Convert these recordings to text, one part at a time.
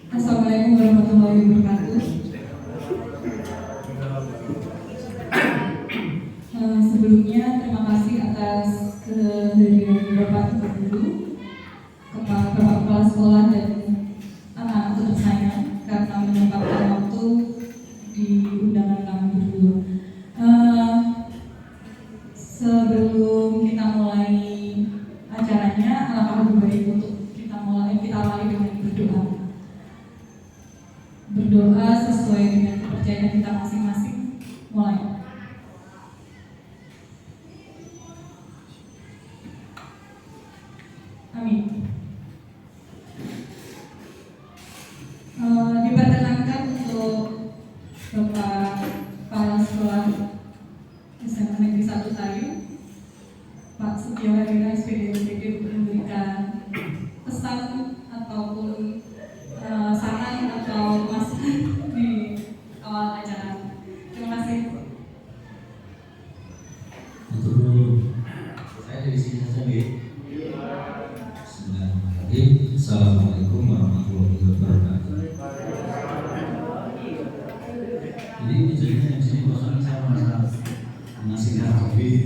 Assalamualaikum warahmatullahi wabarakatuh. Sebelumnya terima kasih atas kehadiran Bapak Guru, Kepala Sekolah dan anak-anak tersayang karena menyempatkan waktu di undangan kami berdua. Sebelum kita mulai acaranya, alangkah lebih baik untuk kita awali dengan berdoa. Berdoa sesuai dengan kepercayaan kita masing-masing. Mulai. Amin. Diperkenankan untuk Bapak Kepala Sekolah SMA Negeri 1 Tayu, Pak Setio Hadira SPDMPD, untuk memberikan pesan ataupun saran atau masukan di awal acara. Terima kasih. Saya dari sini saja, Bu. Bismillahirrahmanirrahim. Assalamualaikum warahmatullahi wabarakatuh. Jadi jadinya di sini bosan, saya merasa ngasih Habib.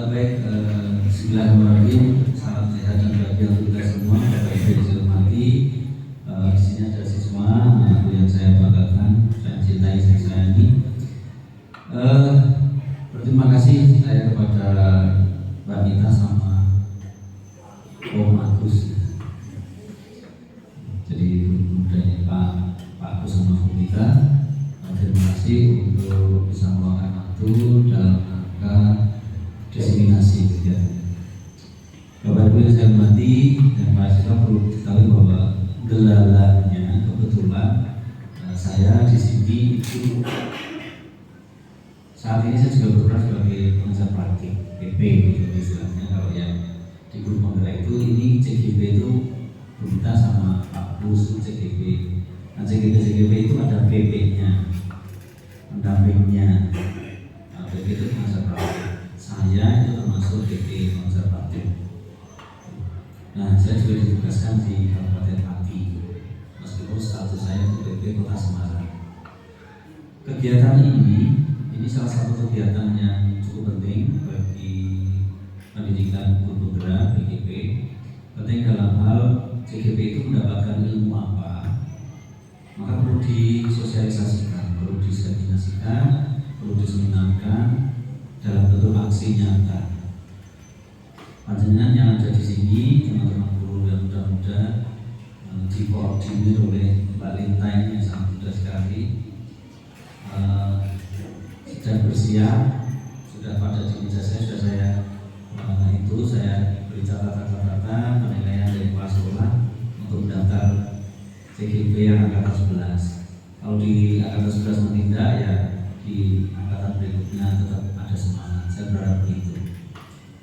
Baik, Bismillahirrahmanirrahim. Salam sehat dan bahagia untuk kita semua. Bapak Ibu yang saya hormati, di sini ada siswa anakku yang saya banggakan, saya cintai, saya sayangi. Berterima kasih saya kepada Mbak Nita sama Om Agus. Jadi dari Pak Agus sama Bu Nita, terima kasih untuk bisa meluangkan waktu dalam rangka diseminasi kegiatan. Bapak Ibu yang saya hormati dan para siswa, perlu diketahui bahwa gelarnya kebetulan saya di sini itu saat ini saya juga berperan sebagai pengajar praktik PP gitu istilahnya. Kalau yang di guru penggerak itu, ini CGP itu Bunta sama Pak Bus CGP. Nah CGP itu ada PP-nya, pendampingnya. Nah, PP itu pengajar praktik. Saya itu termasuk PP pengajar praktik. Nah saya juga ditugaskan di Kabupaten Pati, meskipun status saya itu PP Kota Semarang. Kegiatan ini salah satu kegiatan yang cukup penting bagi pendidikan guru penggerak PGP. Penting dalam hal CGP itu mendapatkan ilmu apa, maka perlu disosialisasikan, perlu diseminasikan, perlu diseminarkan dalam bentuk aksi nyata. Panjenengan yang ada di sini, teman-teman guru yang muda-muda, dikoordinir oleh Mbak Linta ini yang sangat muda sekali. Sedang bersiap, sudah pada di meja saya, sudah saya beri catatan penilaian dari kepala sekolah untuk mendaftar CGP yang angkatan 11. Kalau di angkatan 11 menindak, ya di angkatan berikutnya tetap ada semangat. Saya berharap begitu.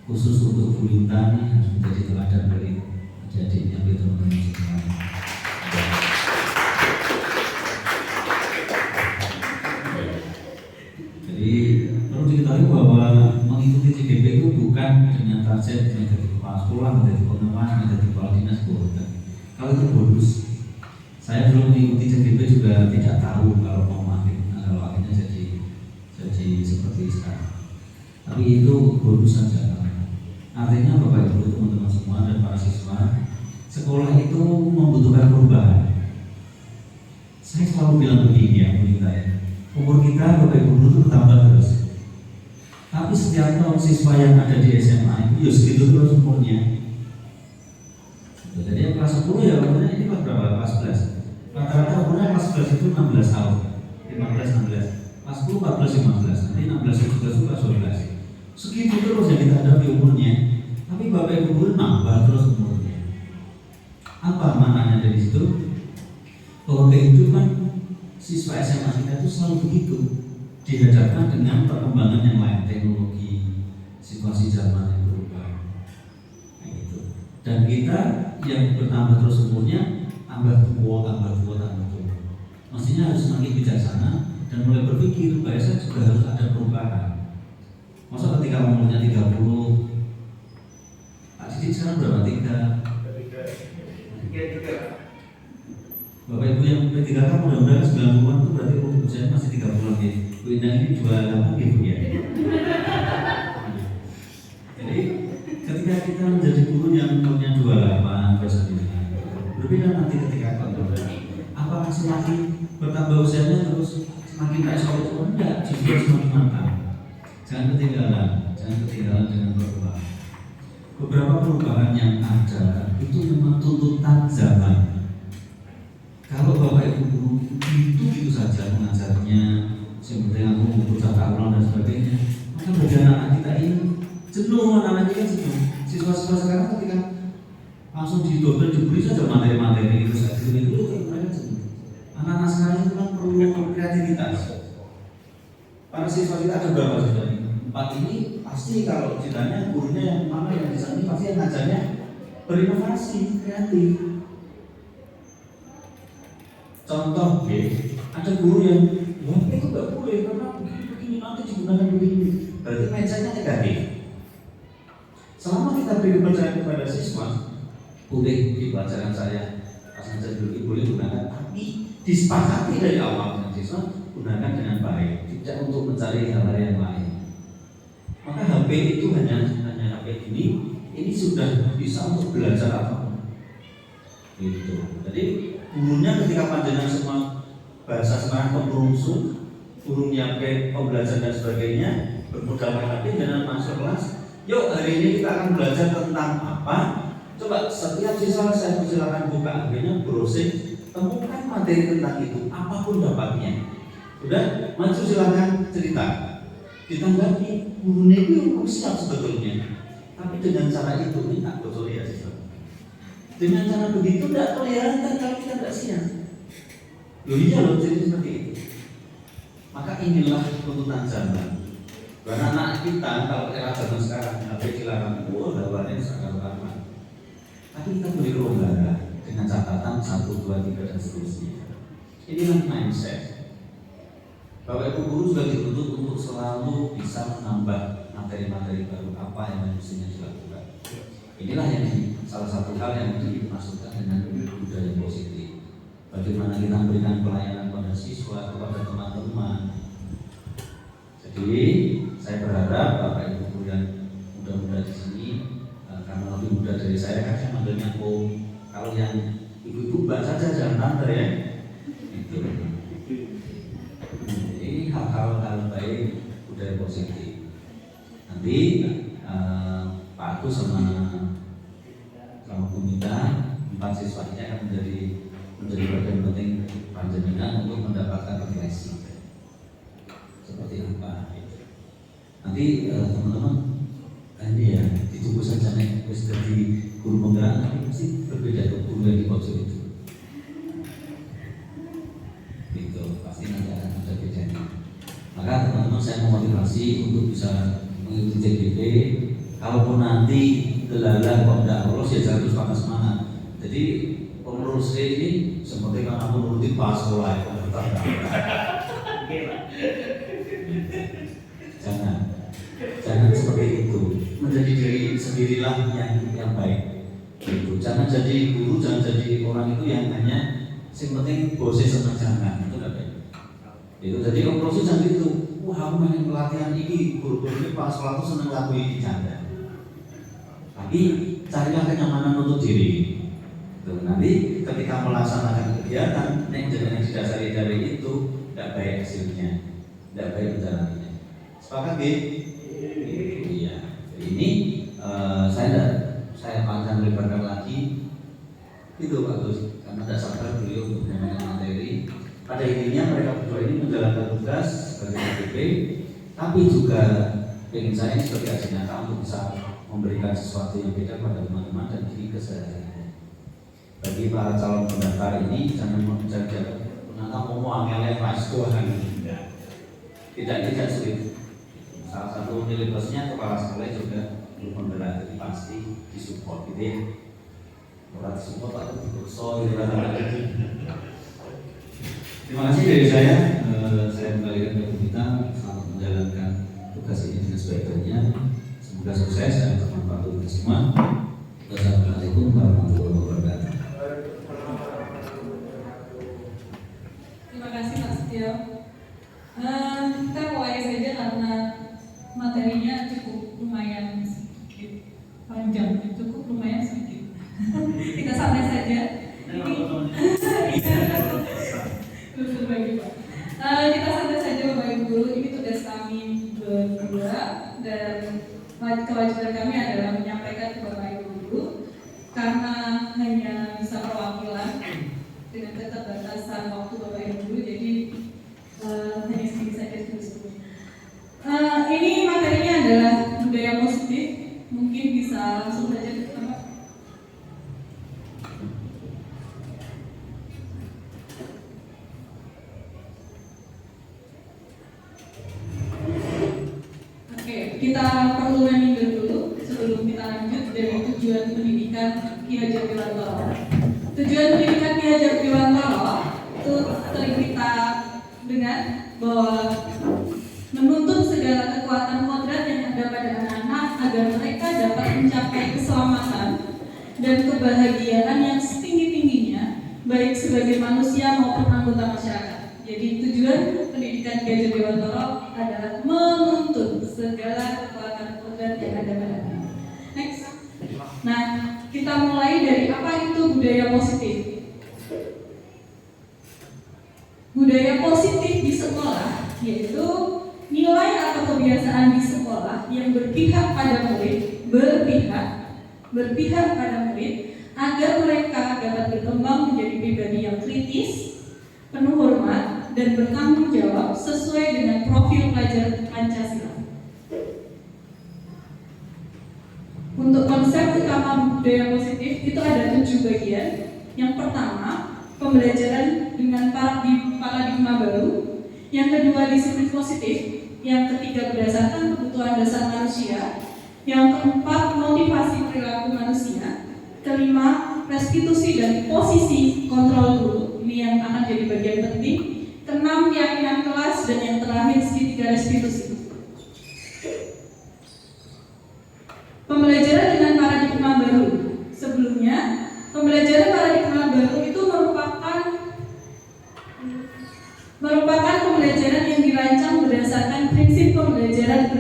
Khusus untuk Bu Linta harus menjadi teladan dari adik-adiknya, teman-teman semua. Jadi perlu diketahui bahwa mengikuti CGP itu bukan dengan target menjadi kepala sekolah, menjadi pengawas, menjadi kepala dinas, bukan. Kalau itu bonus. Saya belum mengikuti CGP juga tidak tahu kalau mau makin, kalau akhirnya jadi seperti sekarang. Tapi itu bonus saja. Artinya Bapak Ibu, teman-teman semua dan para siswa, sekolah itu membutuhkan perubahan. Saya selalu bilang begini ya, Bu Linta ya. Umur kita Bapak Ibu itu bertambah terus. Tapi setiap tahun siswa yang ada di SMA itu ya segitu terus umurnya. Jadi yang kelas 10 ya umurnya ini berapa? Kelas 11. Rata-rata umurnya kelas 11 itu 16 tahun. 15-16. Kelas 10 14-15. Nanti 16-17-12. Segitu terus yang kita hadapi umurnya. Tapi Bapak Ibu guru nambah terus umurnya. Apa maknanya dari situ? Bahwa kehidupan siswa SMA kita itu selalu begitu, dihadapkan dengan perkembangan yang lain, teknologi, situasi zaman yang berubah, kayak gitu. Dan kita yang bertambah terus umurnya, tambah tua. Mestinya harus semakin bijaksana dan mulai berpikir bahwa saya juga harus ada perubahan. Masa ketika umurnya 30, Pak Didik sekarang berapa? 3 Bapak Ibu yang P3K mudah-mudahan 90-an itu berarti usianya masih 30-an ya. Bu Indah ini 28 gitu ya. Jadi ketika kita menjadi guru yang umurnya 28 berbeda nanti ketika kontrol. Apakah semakin bertambah usianya terus semakin naik soal enggak, justru semakin matang. Jangan ketinggalan dengan perubahan. Beberapa perubahan yang ada itu memang tuntutan zaman. Kalau Bapak Ibu guru itu saja mengajarnya, seperti aku mengukur tata ulang dan sebagainya, maka bagi anak kita ini jenuh, anak kita jenuh. Siswa-siswa sekarang ketika langsung didobel diberi saja materi-materi itu saja itu mereka jenuh. Anak-anak sekarang itu kan perlu kreativitas. Para siswa kita ada berapa siswa ini? 4 ini pasti kalau ditanya gurunya yang mana yang di sana pasti yang ngajarnya berinovasi, kreatif. Contoh, ada guru yang itu nggak boleh karena begini nanti digunakan begini. Berarti mindsetnya negatif. Selama kita beri pelajaran kepada siswa, boleh di pelajaran saya pas ngajar dulu boleh gunakan, tapi disepakati dari awal dengan siswa gunakan dengan baik, tidak untuk mencari hal-hal yang lain. Maka HP itu hanya HP ini sudah bisa untuk belajar apa? Gitu. Jadi gurunya ketika panjenengan semua bahasa sekarang pemberungsung, guru nyiapkan pembelajaran dan sebagainya, bermodalkan HP dan masuk kelas. Yuk hari ini kita akan belajar tentang apa? Coba setiap siswa saya persilakan buka HP-nya, browsing, temukan materi tentang itu, apapun dapatnya. Sudah, maju silakan cerita. Ditanggapi, gurunya itu siap sebetulnya. Tapi dengan cara itu minta bocor ya siswa. Dengan cara begitu tidak kelihatan kalau kita tidak siap. Loh iya loh, jadi seperti itu. Maka inilah tuntutan zaman. Karena anak kita kalau era zaman sekarang HP dilarang, dawannya sangat lama. Tapi kita beri kelonggaran dengan catatan 1, 2, 3 dan seterusnya. Inilah mindset. Bapak Ibu guru juga dituntut untuk selalu bisa menambah materi-materi baru apa yang mestinya dilakukan. Inilah yang salah satu hal yang dimasukkan dengan budaya positif. Bagaimana kita memberikan pelayanan pada siswa, kepada teman-teman. Jadi saya berharap Bapak Ibu guru yang muda-muda di sini, karena lebih muda dari saya, kan saya manggilnya Om. Kalau yang ibu-ibu mbak saja jangan tante ya. Itu. Ini hal-hal baik budaya positif. Nanti Pak Agus sama Bu Mita, 4 siswa ini akan menjadi bagian penting panjenengan untuk mendapatkan refleksi seperti apa. Nanti teman-teman ini ya ditunggu saja nih wis jadi guru penggerak, tapi pasti berbeda dengan guru yang di pojok itu. Gitu, pasti nanti akan ada bedanya. Maka teman-teman saya memotivasi untuk bisa mengikuti CGP. Kalaupun nanti delala kok tidak lolos ya jangan terus patah semangat. Jadi pengurus ini seperti kan aku nurutin pas sekolah itu jangan seperti itu. Menjadi diri sendirilah yang baik. Gitu. Jangan jadi guru, jangan jadi orang itu yang hanya yang penting bosnya senang, jangan itu tidak baik. Itu jadi pengurus jangan gitu. Wah aku main pelatihan ini guru-guru ini pas sekolah itu senang lagu ini jangan. Tapi carilah kenyamanan untuk diri. Tuh, nanti ketika melaksanakan kegiatan yang didasari dari itu tidak baik hasilnya, tidak baik menjalannya. Sepakat ya? Iya. Jadi ini saya akan lebarkan lagi itu Pak Gus, karena tidak sabar beliau untuk menyampaikan materi. Pada intinya mereka berdua ini menjalankan tugas sebagai KPP, tapi juga ingin saya sebagai aji nyata untuk bisa memberikan sesuatu yang beda pada teman-teman dan diri keseharian. Bagi para calon pendaftar ini jangan menjaga ngomong angel pas Tuhan. Tidak sulit. Salah satu nilai plusnya kepala sekolah juga berpenggerak, jadi pasti disupport gitu ya. Orang disupport atau dipaksa gitu. Terima kasih dari saya kembalikan ke kita selamat menjalankan tugas ini dengan sebaik-baiknya. Semoga sukses dan bermanfaat untuk kita semua. Wassalamualaikum warahmatullahi wabarakatuh. Kita santai saja. Kita santai saja Bapak Ibu. Ini tugas kami berdua dan kewajiban kami adalah menyampaikan ke Bapak Ibu dulu karena hanya bisa perwakilan dengan keterbatasan waktu Bapak Ibu, jadi hanya segini saja dulu. Ini materinya adalah budaya positif. Mungkin bisa langsung saja kita. Kita perlu reminder dulu sebelum kita lanjut dari tujuan pendidikan Ki Hajar Dewantara. Tujuan pendidikan Ki Hajar Dewantara itu kita dengan bahwa menuntut segala kekuatan kodrat yang ada pada anak-anak agar mereka dapat mencapai keselamatan dan kebahagiaan yang setinggi-tingginya baik sebagai manusia maupun anggota masyarakat. Jadi tujuan pendidikan Ki Hajar Dewantara adalah menuntut segala kekuatan kodrat yang ada pada anak. Next. Nah, kita mulai dari apa itu budaya positif. Budaya positif di sekolah yaitu nilai atau kebiasaan di sekolah yang berpihak pada murid, berpihak pada murid agar mereka dapat berkembang menjadi pribadi yang kritis, penuh hormat dan bertanggung jawab sesuai dengan profil pelajar Pancasila. Untuk konsep utama budaya positif itu ada 7 bagian. Yang pertama, pembelajaran dengan paradigma baru. Yang kedua, disiplin positif. Yang ketiga, berdasarkan kebutuhan dasar manusia. Yang keempat, motivasi perilaku manusia. Kelima, restitusi dan posisi kontrol guru. Ini yang akan jadi bagian penting. Keenam, keyakinan kelas. Dan yang terakhir, segitiga restitusi. Pembelajaran dengan paradigma baru. Sebelumnya, pembelajaran paradigma baru itu merupakan pembelajaran yang dirancang berdasarkan prinsip pembelajaran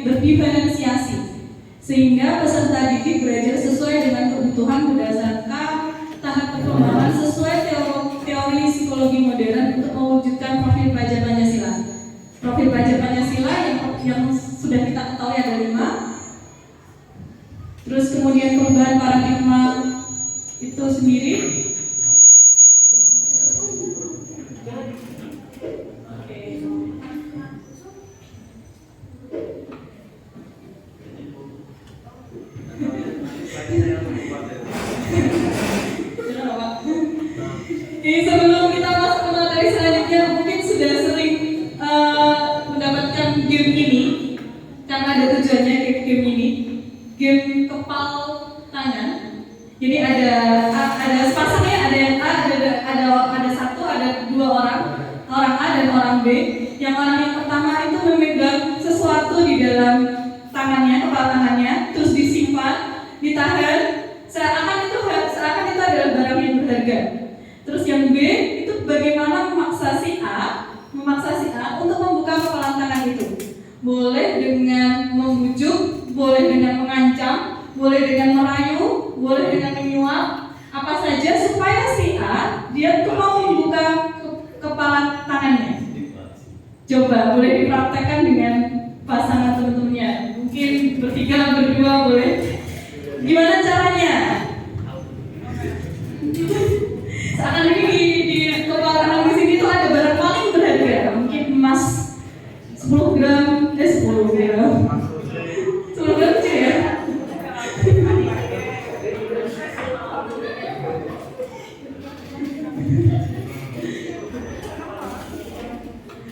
berdiferensiasi, sehingga peserta didik belajar sesuai dengan kebutuhan berdasarkan tahap perkembangan sesuai teori psikologi modern untuk mewujudkan profil pelajar Pancasila. Profil pelajar Pancasila yang sudah kita ketahui ada 5. Terus kemudian perubahan paradigma itu sendiri. Sebelum kita masuk ke materi selanjutnya, mungkin sudah sering mendapatkan game ini karena ada tujuannya game ini. Game kepal tangan. Jadi ada sepasangnya, ada yang A, ada satu, ada 2 orang A dan orang B. Yang orang yang pertama itu memegang sesuatu di dalam tangannya, kepala tangannya, terus disimpan, ditahan, seakan itu adalah barang yang berharga. Terus yang B itu bagaimana memaksa si A untuk membuka kepala tangan itu. Boleh dengan membujuk, boleh dengan mengancam, boleh dengan merayu, boleh dengan menyuap, apa saja supaya si A dia tuh mau membuka kepala tangannya. Coba boleh dipraktekkan dengan pasangan teman-temannya. Mungkin bertiga, berdua boleh. Gimana caranya? Seakan ini di kepala tangan di sini tuh ada barang paling berharga. Mungkin emas 10 gram. Ya.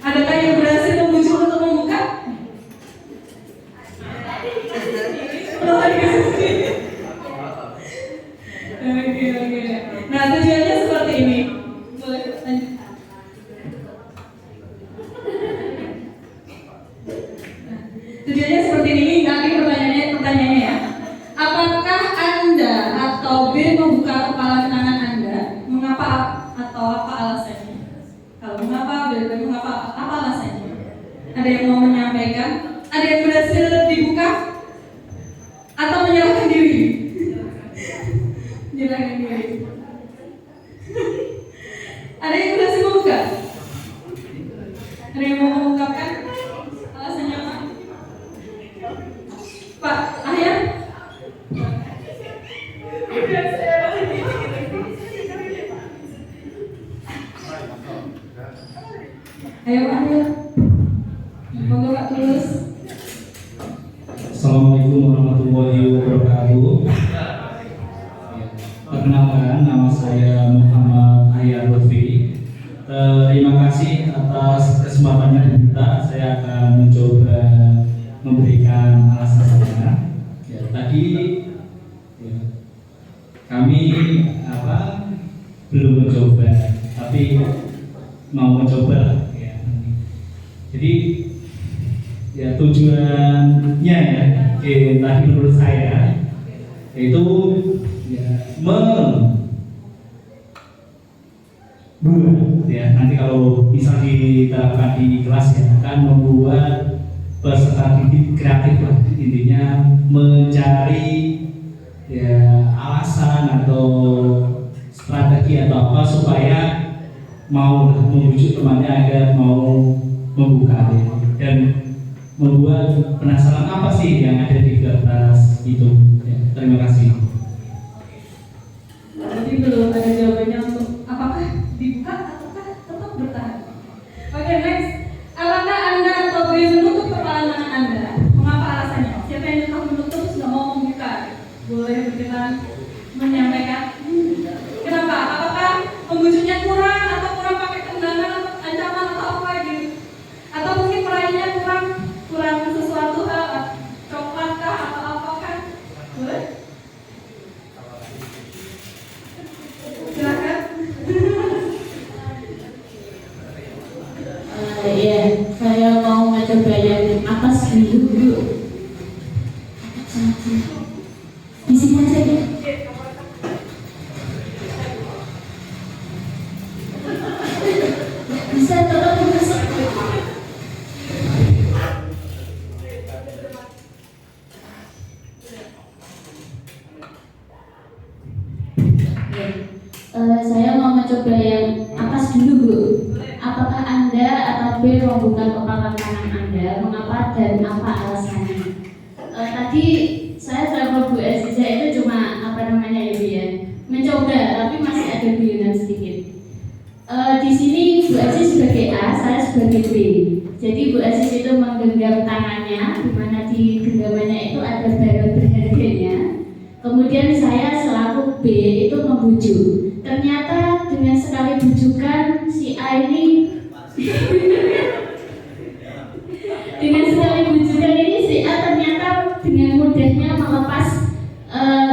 Adakah yang berhasil membujuk untuk membuka? Oke. Nah, tujuannya seperti ini. Boleh lanjut. Tujuannya seperti ini. Nanti pertanyaannya ya. Apakah Anda atau B membuka kepala tangan Anda? Mengapa atau apa alasannya? Kalau mengapa, mengapa, apa alasannya? Ada yang mau menyampaikan? Ada yang berhasil dibuka? Atau menyerahkan diri? Silakan diri. Ada yang berhasil membuka? Ada yang mau mengungkapkan alasannya Pak? Pak Ayah? Ayo Pak Ayah. Monggo Pak Tulus. Assalamualaikum warahmatullahi wabarakatuh. Perkenalkan, nama saya Muhammad Ayah Lutfi. Terima kasih atas kesempatan yang diberikan. Saya akan mencoba memberikan alasan saya. Ya, tadi ya, kami belum mencoba, tapi mau mencoba. Ya. Jadi ya tujuannya ya tadi menurut saya yaitu ya membuat ya nanti kalau bisa diterapkan di kelas ya akan membuat peserta didik kreatif lah, intinya mencari ya alasan atau strategi atau apa supaya mau membujuk temannya agar mau membuka ya. Dan membuat penasaran apa sih yang ada di kertas itu. Ya, terima kasih. Jadi belum ada jawabannya untuk apakah dibuka ataukah tetap bertahan. Oke, next. Apakah Anda atau B menutup kepala tangan Anda? Mengapa alasannya? Siapa yang tetap menutup sudah mau membuka? Boleh berkenan menyampaikan. Kenapa? Apakah pembujuknya kurang atau kurang pakai tendangan atau ancaman atau apa gitu? Atau mungkin peraihnya kurang sesuatu coklat kah atau apakah? Boleh? Silakan. Ya, saya mau mencoba yang atas dulu. Di sini aja ya. Bisa tetap masuk. Saya mau mencoba yang atas dulu, Bu. Apakah Anda atau B membuka kepala tangan Anda? Mengapa dan apa alasannya? Tadi saya sama Bu Aziza itu cuma ya Bu ya, mencoba, tapi masih ada guyunan sedikit. Di sini Bu Aziz sebagai A, saya sebagai B. Jadi Bu Aziz itu menggenggam tangannya, di mana di genggamannya itu ada barang berharganya. Kemudian saya selaku B itu membujuk. Ternyata dengan sekali bujukan si A ini dengan sekali bujukan ini si A ternyata dengan mudahnya melepas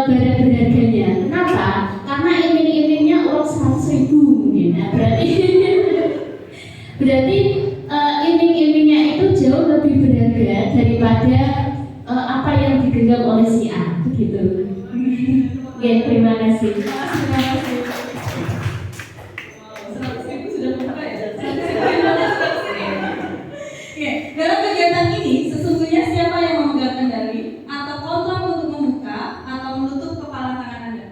barang berharganya. Kenapa? Karena iming-imingnya uang 100.000 mungkin. Nah, berarti iming-imingnya itu jauh lebih berharga daripada apa yang digenggam oleh si A. Begitu. Oke, terima kasih. Terima kasih. 100.000 sudah membuka ya? Oke, dalam kegiatan ini sesungguhnya siapa yang memegang kendali atau kontrol untuk membuka atau menutup kepala tangan Anda?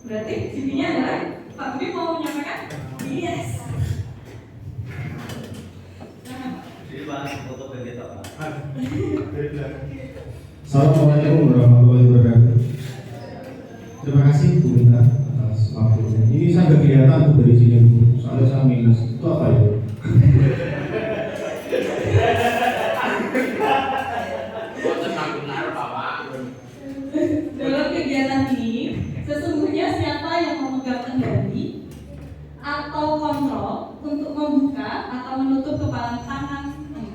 Berarti intinya adalah Pak Budi mau menyampaikan? Yes. Assalamualaikum warahmatullahi wabarakatuh. Terima kasih Bu Minta atas waktunya. Ini saya nggak kelihatan Bu dari sini Bu, soalnya saya minus. Itu apa ya? Dalam kegiatan ini sesungguhnya siapa yang memegang kendali atau kontrol untuk membuka atau menutup kepala tangan Anda?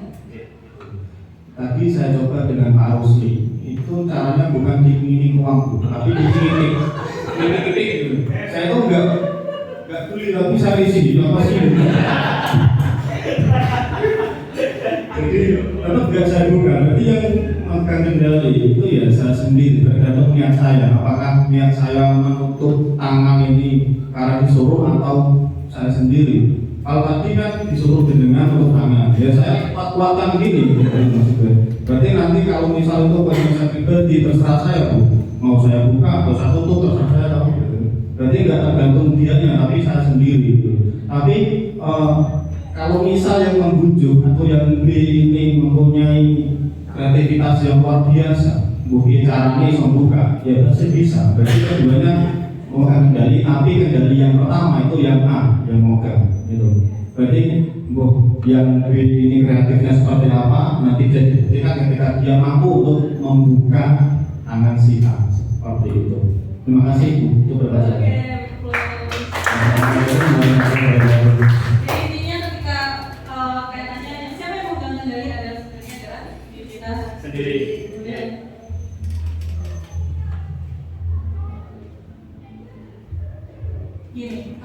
Tadi saya coba dengan Pak Rusli. Itu caranya bukan diiring uang Bu, tapi dicilitik. Gitu. Saya tuh nggak beli tapi saya isi apa sih? Jadi tetap nggak saya buka. Jadi yang memegang kendali itu ya saya sendiri, tergantung niat saya. Apakah niat saya menutup tangan ini karena disuruh atau saya sendiri. Kalau tadi kan disuruh dengan untuk tangan, ya saya kuat-kuatan gini. Berarti nanti kalau misal itu konsep pribadi terserah saya Bu, mau saya buka atau saya tutup terserah saya. Berarti nggak tergantung dianya, tapi saya sendiri gitu. Tapi kalau misal yang membujuk atau yang B ini mempunyai kreativitas yang luar biasa, mungkin caranya membuka, ya pasti bisa. Berarti keduanya mengendali, tapi kendali yang pertama itu yang A, yang moga gitu. Berarti yang B ini kreatifnya seperti apa, nanti jadi buktikan ketika dia mampu untuk membuka tangan si A, seperti itu. Terima kasih Bu, itu berbaca. Jadi intinya ketika kaitannya siapa yang mau mengendali adalah sebenarnya adalah diri kita Sendiri. Kemudian gini,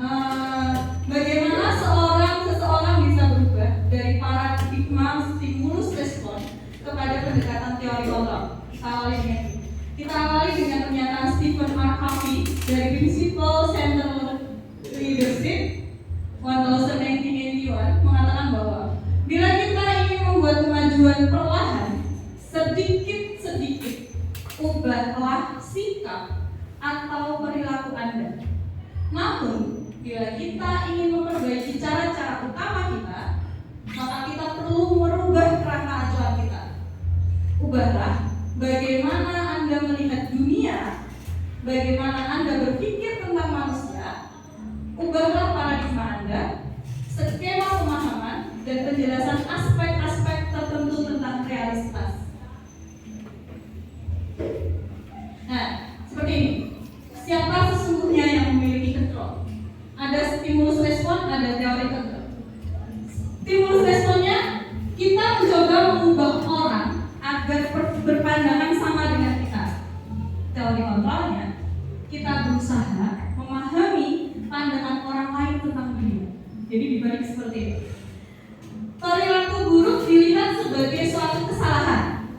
bagaimana seseorang bisa berubah dari paradigma stimulus respon kepada pendekatan teori kontrol? Kita awali dengan pernyataan Stephen R. Covey dari Principle Center Leadership 1981 mengatakan bahwa bila kita ingin membuat kemajuan perlahan, sedikit-sedikit ubahlah sikap atau perilaku Anda. Namun, bila kita ingin memperbaiki cara-cara utama kita, maka kita perlu merubah kerangka acuan kita. Ubahlah bagaimana Anda melihat dunia, bagaimana Anda berpikir tentang manusia. Ubahlah paradigma Anda, skema pemahaman, dan penjelasan aspek-aspek tertentu tentang realitas. Nah, seperti ini. Siapa sesungguhnya yang memiliki kontrol? Ada stimulus respon, ada teori kontrol. Stimulus responnya, kita mencoba mengubah orang agar berpandangan sama dengan kita. Teori kontrolnya, kita berusaha memahami pandangan orang lain tentang dunia. Jadi dibalik seperti itu. Perilaku buruk dilihat sebagai suatu kesalahan.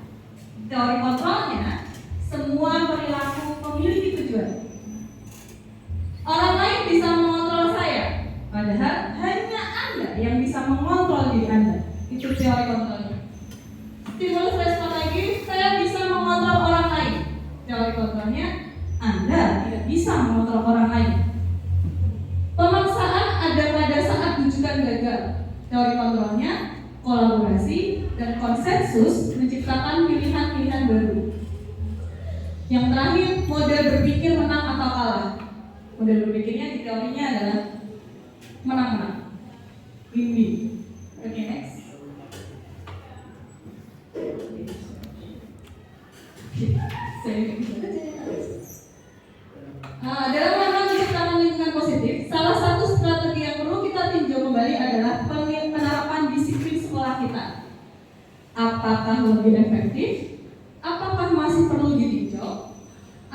Teori kontrolnya, semua perilaku memiliki tujuan. Orang lain bisa mengontrol saya, padahal hanya Anda yang bisa mengontrol diri Anda. Itu teori kontrolnya. Stimulus respon lagi, saya bisa mengontrol orang lain. Teori kontrolnya, Anda tidak bisa mengontrol orang lain. Pemaksaan ada pada saat rujukan gagal. Teori kontrolnya, kolaborasi dan konsensus menciptakan pilihan-pilihan baru. Yang terakhir, model berpikir menang atau kalah. Model berpikirnya di teorinya adalah menang-menang, win-win. Oke, next. Dalam rangka menciptakan lingkungan positif, salah satu strategi yang perlu kita tinjau kembali adalah penerapan disiplin sekolah kita. Apakah lebih efektif? Apakah masih perlu ditinjau?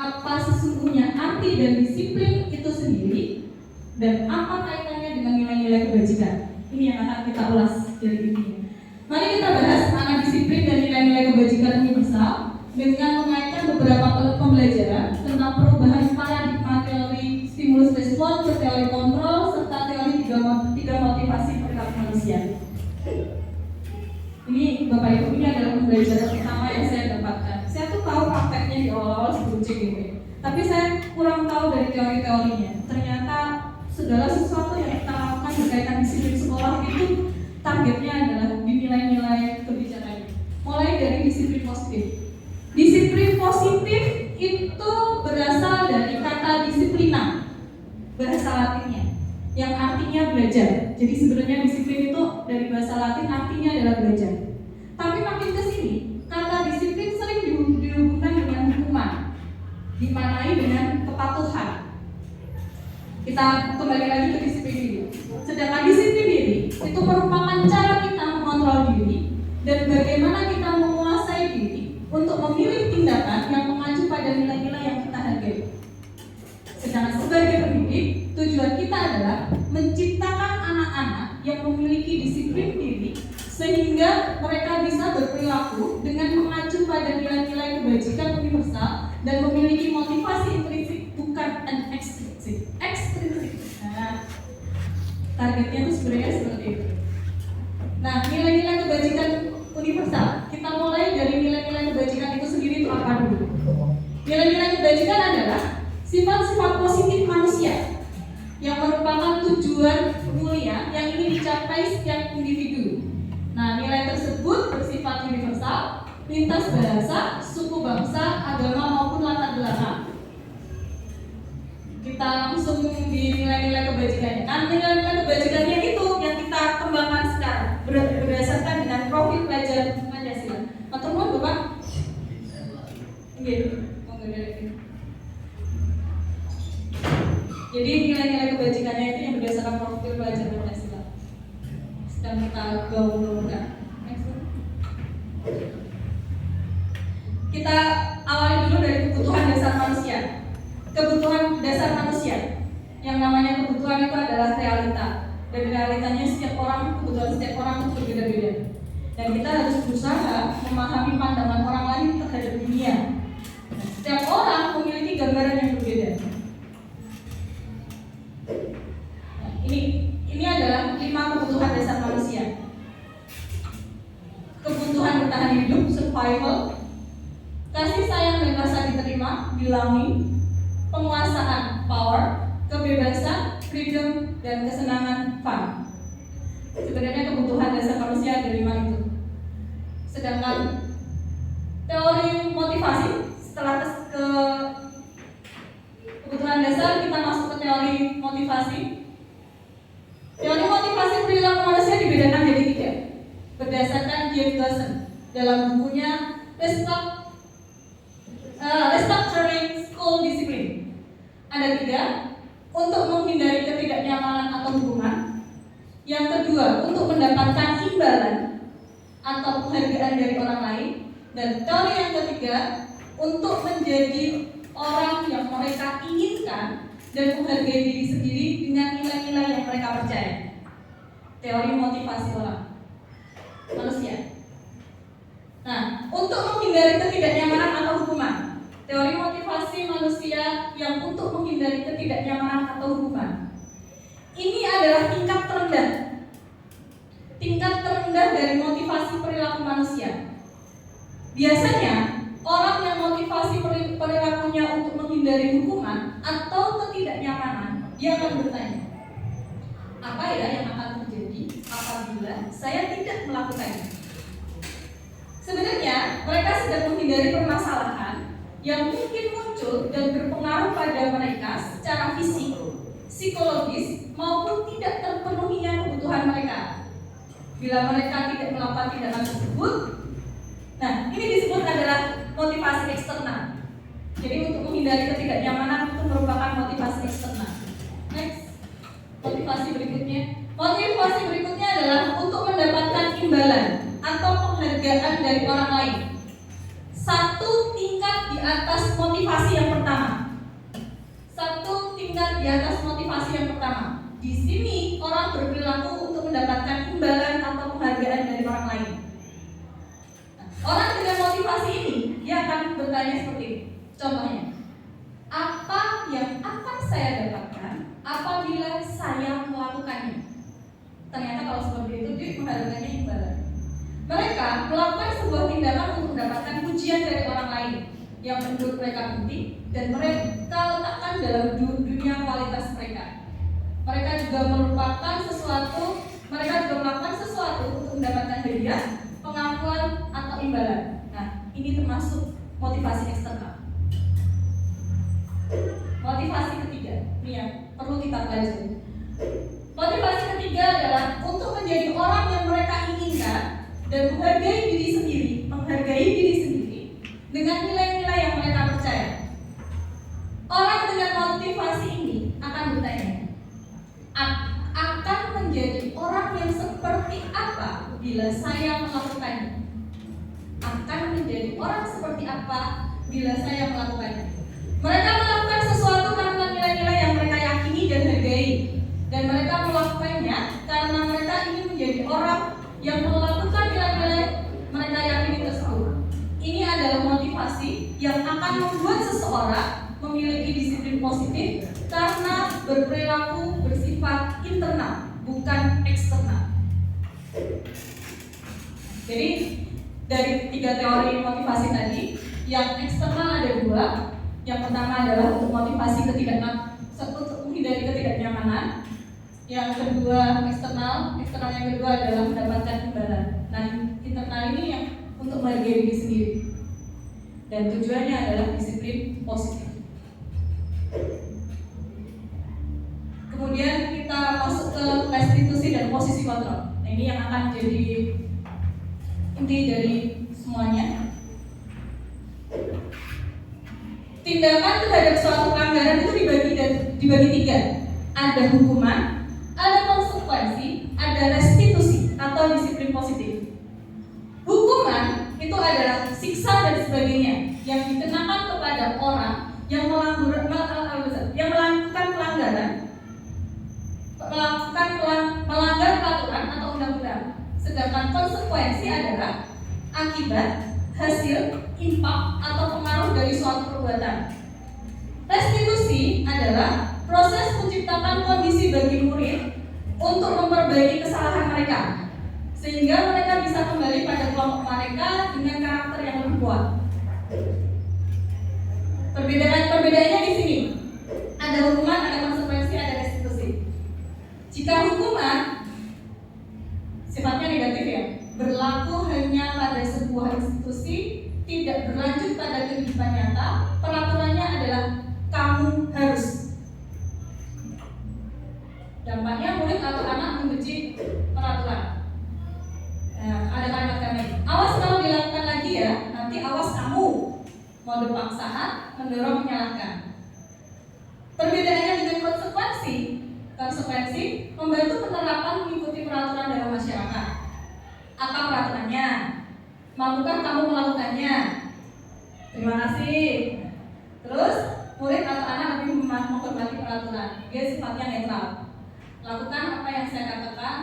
Apa sesungguhnya arti dan disiplin itu sendiri? Dan apa kaitannya dengan nilai-nilai kebajikan? Ini yang akan kita ulas dari ini. Mari kita bahas mana disiplin dan nilai-nilai kebajikan universal dengan mengaitkan beberapa pembelajaran tentang perubahan paradigma teori stimulus respon ke teori kontrol serta teori tiga motivasi perilaku manusia. Ini Bapak Ibu, ini adalah pembelajaran pertama yang saya dapatkan. Saya tuh tahu prakteknya di awal-awal sebelum CGW, tapi saya kurang tahu dari teori-teorinya. Ternyata segala sesuatu yang kita lakukan berkaitan disiplin sekolah itu targetnya adalah di nilai-nilai kebijakannya. Mulai dari disiplin positif. Disiplin positif itu berasal dari kata disiplina, bahasa Latinnya, yang artinya belajar. Jadi sebenarnya disiplin itu dari bahasa Latin artinya adalah belajar. Tapi makin ke sini, kata disiplin sering dihubungkan dengan hukuman, dimaknai dengan kepatuhan. Kita kembali lagi ke disiplin ini. Sedangkan disiplin ini itu merupakan cara kita mengontrol diri dan bagaimana kita menguasai diri untuk memilih tindakan yang mengacu pada nilai-nilai yang kita hargai. Sedangkan sebagai pendidik, tujuan kita adalah menciptakan anak-anak yang memiliki disiplin diri sehingga mereka bisa berperilaku dengan mengacu pada nilai-nilai kebajikan universal dan memiliki motivasi intrinsik bukan ekstrinsik. Nah, targetnya itu sebenarnya seperti itu. Nah, nilai-nilai kebajikan universal, kita mulai dari nilai-nilai kebajikan itu sendiri itu apa dulu? Nilai-nilai kebajikan adalah sifat-sifat positif manusia menyertai setiap individu. Nah, nilai tersebut bersifat universal, lintas bahasa, suku bangsa, agama maupun latar belakang. Kita langsung di nilai-nilai kebajikannya. Kan nilai-nilai kebajikannya itu yang kita kembangkan sekarang berdasarkan dengan profil pelajar Pancasila. Matur nuwun Bapak. Nggih, monggo dari. Jadi nilai-nilai kebajikannya itu yang berdasarkan profil pelajar Pancasila. Sedang kita gaungkan. Kita awali dulu dari kebutuhan dasar manusia. Kebutuhan dasar manusia, yang namanya kebutuhan itu adalah realita. Dan realitanya setiap orang, kebutuhan setiap orang itu berbeda-beda. Dan kita harus berusaha memahami pandangan orang lain terhadap dunia. Setiap orang memiliki gambaran yang berbeda. Nah, ini adalah 5 kebutuhan dasar manusia. Kebutuhan bertahan hidup, survival, kasih sayang dan rasa diterima, belonging, penguasaan, power, kebebasan, freedom, dan kesenangan, fun. Sebenarnya kebutuhan dasar manusia ada 5 itu. Sedangkan teori motivasi, setelah ke kebutuhan dasar kita masuk ke teori motivasi. Teori motivasi perilaku manusia dibedakan jadi 3 berdasarkan Jeff Dawson dalam bukunya Restructuring School Discipline. Ada 3, untuk menghindari ketidaknyamanan atau hubungan. Yang kedua, untuk mendapatkan imbalan atau penghargaan dari orang lain. Dan teori yang ketiga, untuk menjadi orang yang mereka inginkan dan menghargai diri sendiri dengan nilai-nilai yang mereka percaya. Teori motivasi orang manusia. Nah, untuk menghindari ketidaknyamanan atau hubungan. Teori motivasi manusia yang untuk menghindari ketidaknyamanan atau hubungan. Ini adalah tingkat terendah. Tingkat terendah dari motivasi perilaku manusia. Biasanya, orang yang motivasi perilakunya untuk menghindari hubungan atau ketidaknyamanan, dia akan bertanya, apa ya yang akan terjadi apabila saya tidak melakukannya? Sebenarnya, mereka sedang menghindari permasalahan yang mungkin muncul dan berpengaruh pada mereka secara fisik, psikologis, maupun tidak terpenuhinya kebutuhan mereka. Bila mereka tidak melakukan tindakan tersebut, nah ini disebut adalah motivasi eksternal. Jadi untuk menghindari ketidaknyamanan itu merupakan motivasi eksternal. Next, motivasi berikutnya. Motivasi berikutnya adalah untuk mendapatkan imbalan atau penghargaan dari orang lain. Satu tingkat di atas motivasi yang pertama. Satu tingkat di atas motivasi yang pertama. Di sini orang berperilaku untuk mendapatkan imbalan atau penghargaan dari orang lain. Nah, orang dengan motivasi ini dia akan bertanya seperti ini. Contohnya, apa yang akan saya dapatkan apabila saya melakukannya? Ternyata kalau seperti itu dia menghargainya imbalan. Mereka melakukan sebuah tindakan untuk mendapatkan pujian dari orang lain yang menurut mereka penting dan mereka letakkan dalam dunia kualitas mereka. Mereka juga melakukan sesuatu untuk mendapatkan hadiah, pengakuan atau imbalan. Nah, ini termasuk motivasi eksternal. Motivasi ketiga, ini yang perlu kita pelajari. Motivasi ketiga adalah untuk menjadi orang yang mereka inginkan dan menghargai diri sendiri dengan nilai-nilai yang mereka percaya. Orang dengan motivasi ini akan bertanya, akan menjadi orang yang seperti apa bila saya melakukannya? Akan menjadi orang seperti apa bila saya melakukannya? Mereka melakukan sesuatu karena nilai-nilai yang mereka yakini dan hargai, dan mereka melakukannya karena mereka ingin menjadi orang yang melakukan nilai-nilai mereka yakini tersebut. Ini adalah motivasi yang akan membuat seseorang memiliki disiplin positif karena berperilaku bersifat internal, bukan eksternal. Jadi dari 3 teori motivasi tadi, yang eksternal ada 2. Yang pertama adalah untuk motivasi untuk menghindari ketidaknyamanan. Yang kedua eksternal internal yang kedua adalah mendapatkan imbalan. Nah, internal ini yang untuk menghargai diri sendiri. Dan tujuannya adalah disiplin positif. Kemudian kita masuk ke restitusi dan posisi kontrol. Nah, ini yang akan jadi inti dari semuanya. Tindakan terhadap suatu pelanggaran itu dibagi tiga. Ada hukuman, ada konsekuensi, ada restitusi atau disiplin positif. Hukuman itu adalah siksa dan sebagainya yang dikenakan kepada orang yang melakukan pelanggaran, melanggar peraturan atau undang-undang. Sedangkan konsekuensi adalah akibat, hasil, impak atau pengaruh dari suatu perbuatan. Restitusi adalah proses menciptakan kondisi bagi murid untuk memperbaiki kesalahan mereka, sehingga mereka bisa kembali pada kelompok mereka dengan karakter yang lebih kuat. Perbedaannya di sini. Ada hukuman, ada konsekuensi, ada restitusi. Jika hukuman sifatnya negatif ya, berlaku hanya pada sebuah institusi, tidak berlanjut pada kehidupan nyata, peraturannya adalah kamu harus. Dampaknya murid atau anak membenci peraturan. Nah, ada kalimat-kalimat ini. Awas kalau dilakukan lagi ya, nanti awas kamu. Mode paksaan, mendorong, menyalahkan. Perbedaannya dengan konsekuensi membantu penerapan mengikuti peraturan dalam masyarakat. Apa peraturannya? Mampukah kamu melakukannya? Terima kasih. Terus murid atau anak lebih menghormati peraturan. Dia sifatnya netral. Lakukan apa yang saya katakan.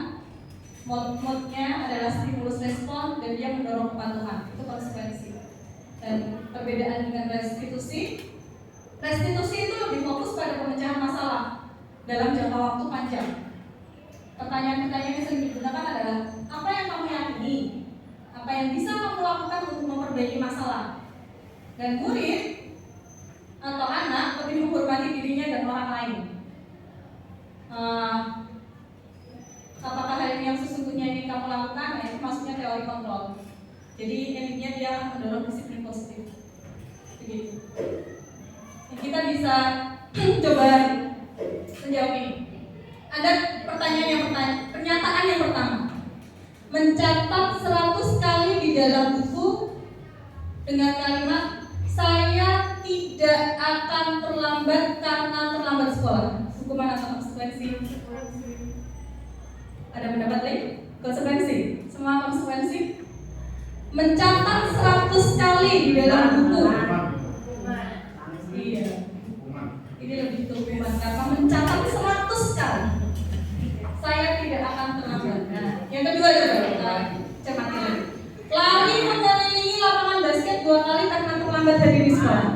Mode-nya adalah stimulus respon dan dia mendorong kepatuhan. Itu konsekuensi. Dan perbedaan dengan restitusi itu lebih fokus pada pemecahan masalah dalam jangka waktu panjang. Pertanyaan-pertanyaan yang sering digunakan adalah apa yang kamu yakini, apa yang bisa kamu lakukan untuk memperbaiki masalah. Dan murid atau anak lebih menghormati dirinya dan orang lain. Apakah hal ini yang sesungguhnya ingin kamu lakukan? Nah, itu maksudnya teori kontrol. Jadi intinya dia mendorong disiplin positif. Begitu. Kita bisa coba menjawab ini. Ada pernyataan yang pertama. Mencatat 100 kali di dalam buku dengan kalimat saya tidak akan terlambat karena terlambat sekolah. Hukuman atau konsekuensi? Ada pendapat lain? Konsekuensi. Semua konsekuensi. Mencatat 100 kali di dalam buku. Iya. Ini lebih ke hukuman karena mencatat 100 kali. Saya tidak akan terlambat. Nah, yang kedua kita cermati lagi. Lari mengelilingi lapangan basket 2 kali karena terlambat hadir di sekolah.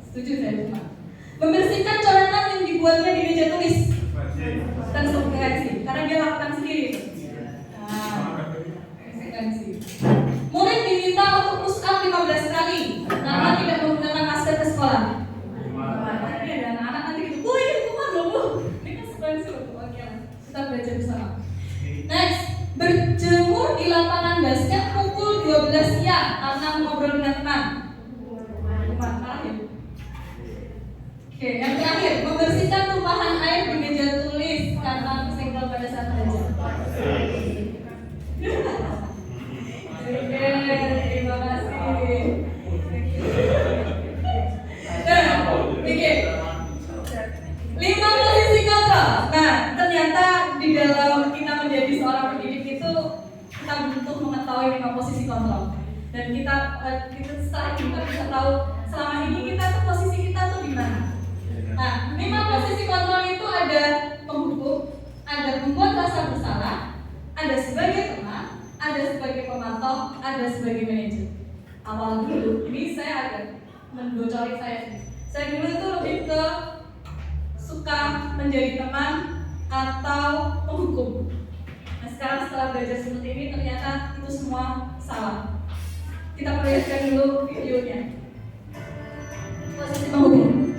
Setuju saya? Membersihkan coretan yang dibuatnya di meja tulis. Konsekuensi, karena dia lakukan sendiri. Konsekuensi. Murid diminta untuk push up 15 kali karena tidak menggunakan masker ke sekolah. Ini ada anak-anak nanti gitu, ini hukuman loh bu. Ini konsekuensi loh. Oke, kita belajar bersama. Next, berjemur di lapangan basket pukul 12 siang karena ngobrol dengan teman. Oke, yang terakhir, membersihkan tumpahan air di meja tulis karena kesenggol pada saat belajar. Oke, terima kasih. Nah, oke. 5 posisi kontrol. Nah, ternyata di dalam kita menjadi seorang pendidik itu kita butuh mengetahui 5 posisi kontrol. Dan kita setelah kita bisa tahu selama ini kita tuh posisi kita tuh di mana. Nah, 5 posisi kontrol itu ada penghukum, ada membuat rasa bersalah, ada sebagai teman, ada sebagai pemantau, ada sebagai manajer. Awal dulu, ini saya agak membocori saya. Saya dulu itu lebih ke suka menjadi teman atau penghukum. Nah, sekarang setelah belajar seperti ini ternyata itu semua salah. Kita perlihatkan dulu videonya. Posisi penghukum.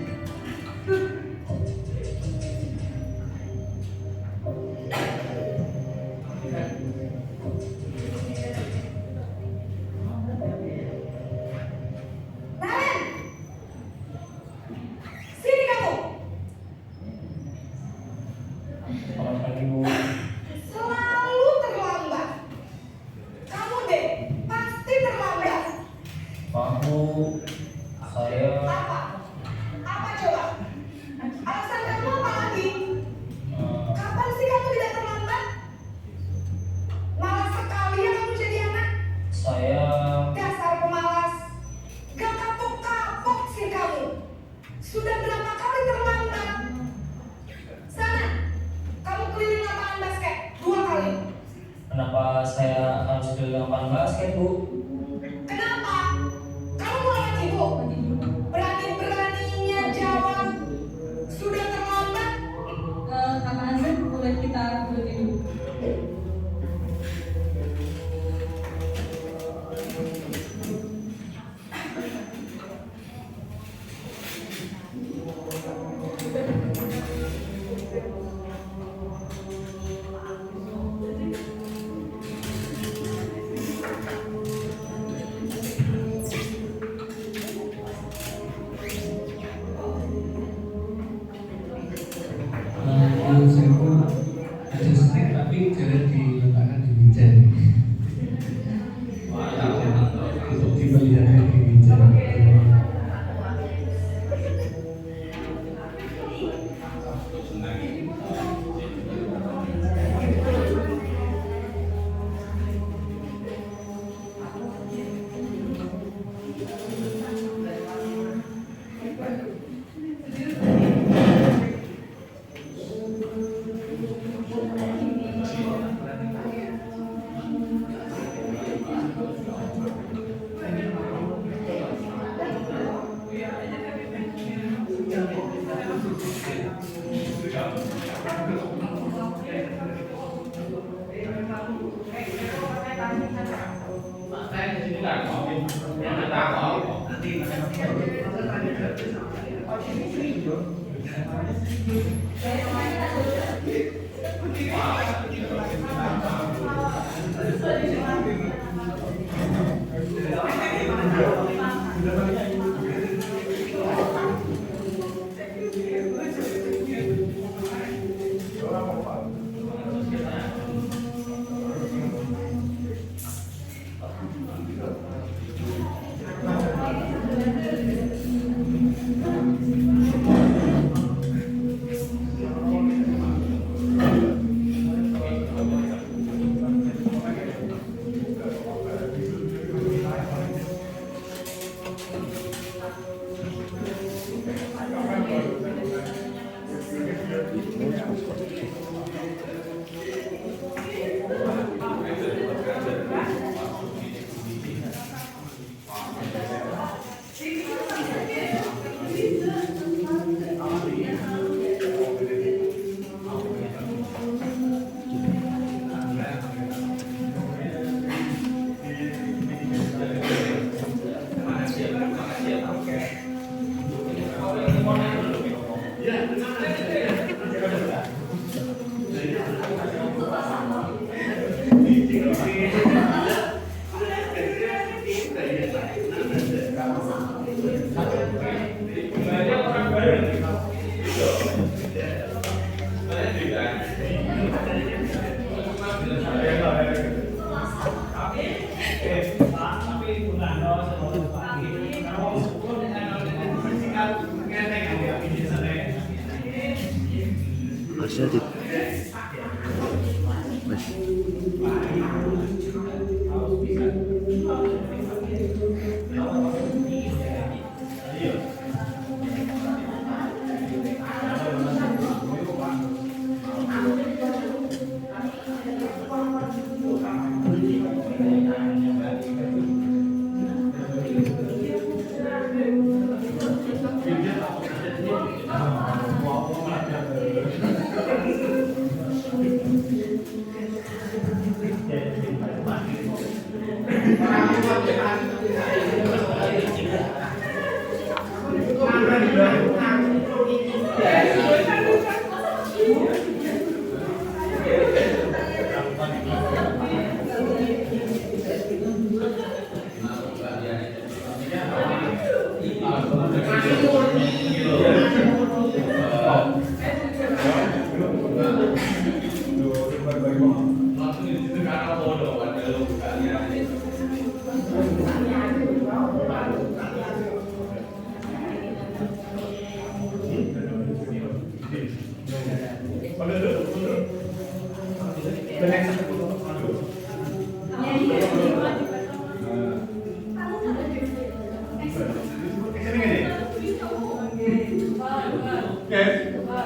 Bu. Kenapa? Kamu mau anak ibu? Berani-beraninya jawab. Sudah terlambat. Kakak Azan, boleh kita duduk dulu. Menurut saya pun ada snack tapi jangan diletakkan di meja. Untuk diperlihatkan di meja.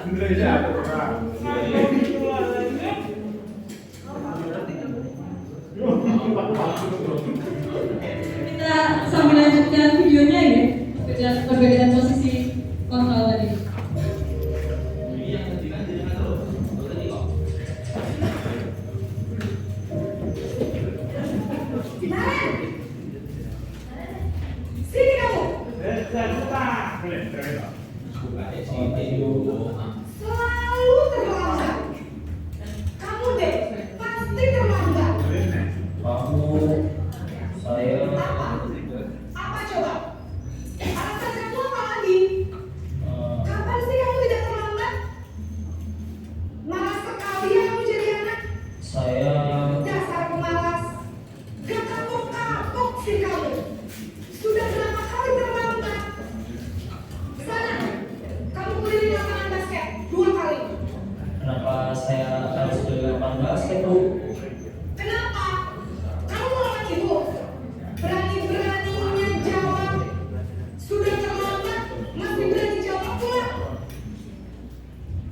Indonesia. Kita sambil lanjutkan videonya ya, perbedaan posisi kontrol tadi. Sini kamu. Selalu terlambat. Kamu deh, pasti terlambat. Apa? Apa coba? Alasan kamu apa lagi? Kapan sih kamu tidak terlambat? Malas sekali ya kamu jadi anak. Dasar pemalas. Gak kapok-kapok sih kamu. Sudah berapa kali terlambat? Sana, kamu keliling lapangan basket 2 kali. Kenapa saya harus beli lapangan basket, Bu? Kenapa? Kamu melawan ibu. Berani-beraninya jawab. Sudah terlambat, masih berani jawab pula.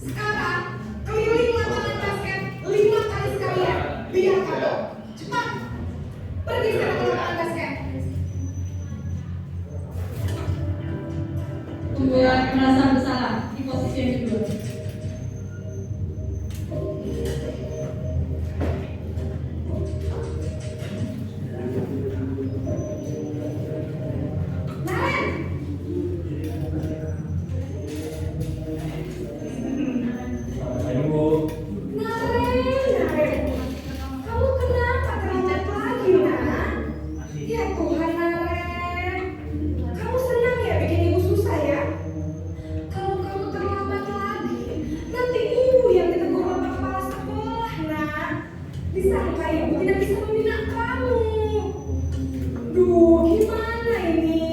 Sekarang, keliling lapangan basket 5 kali sekalian. Biar kapok. Cepat. Pergi sekarang ke lapangan basket. Tumbuhan merasa bersalah di posisi yang kedua. Naren! Ayo, Bu. Naren! Kamu kenapa terlambat lagi, nak? Ya Tuhan, Naren. Kamu senang ya bikin ibu susah ya? Kalau kamu terlambat lagi, nanti ibu yang ditegur bapak kepala sekolah, nak. Disangka ibu tidak bisa membina kamu. Duh, gimana ini?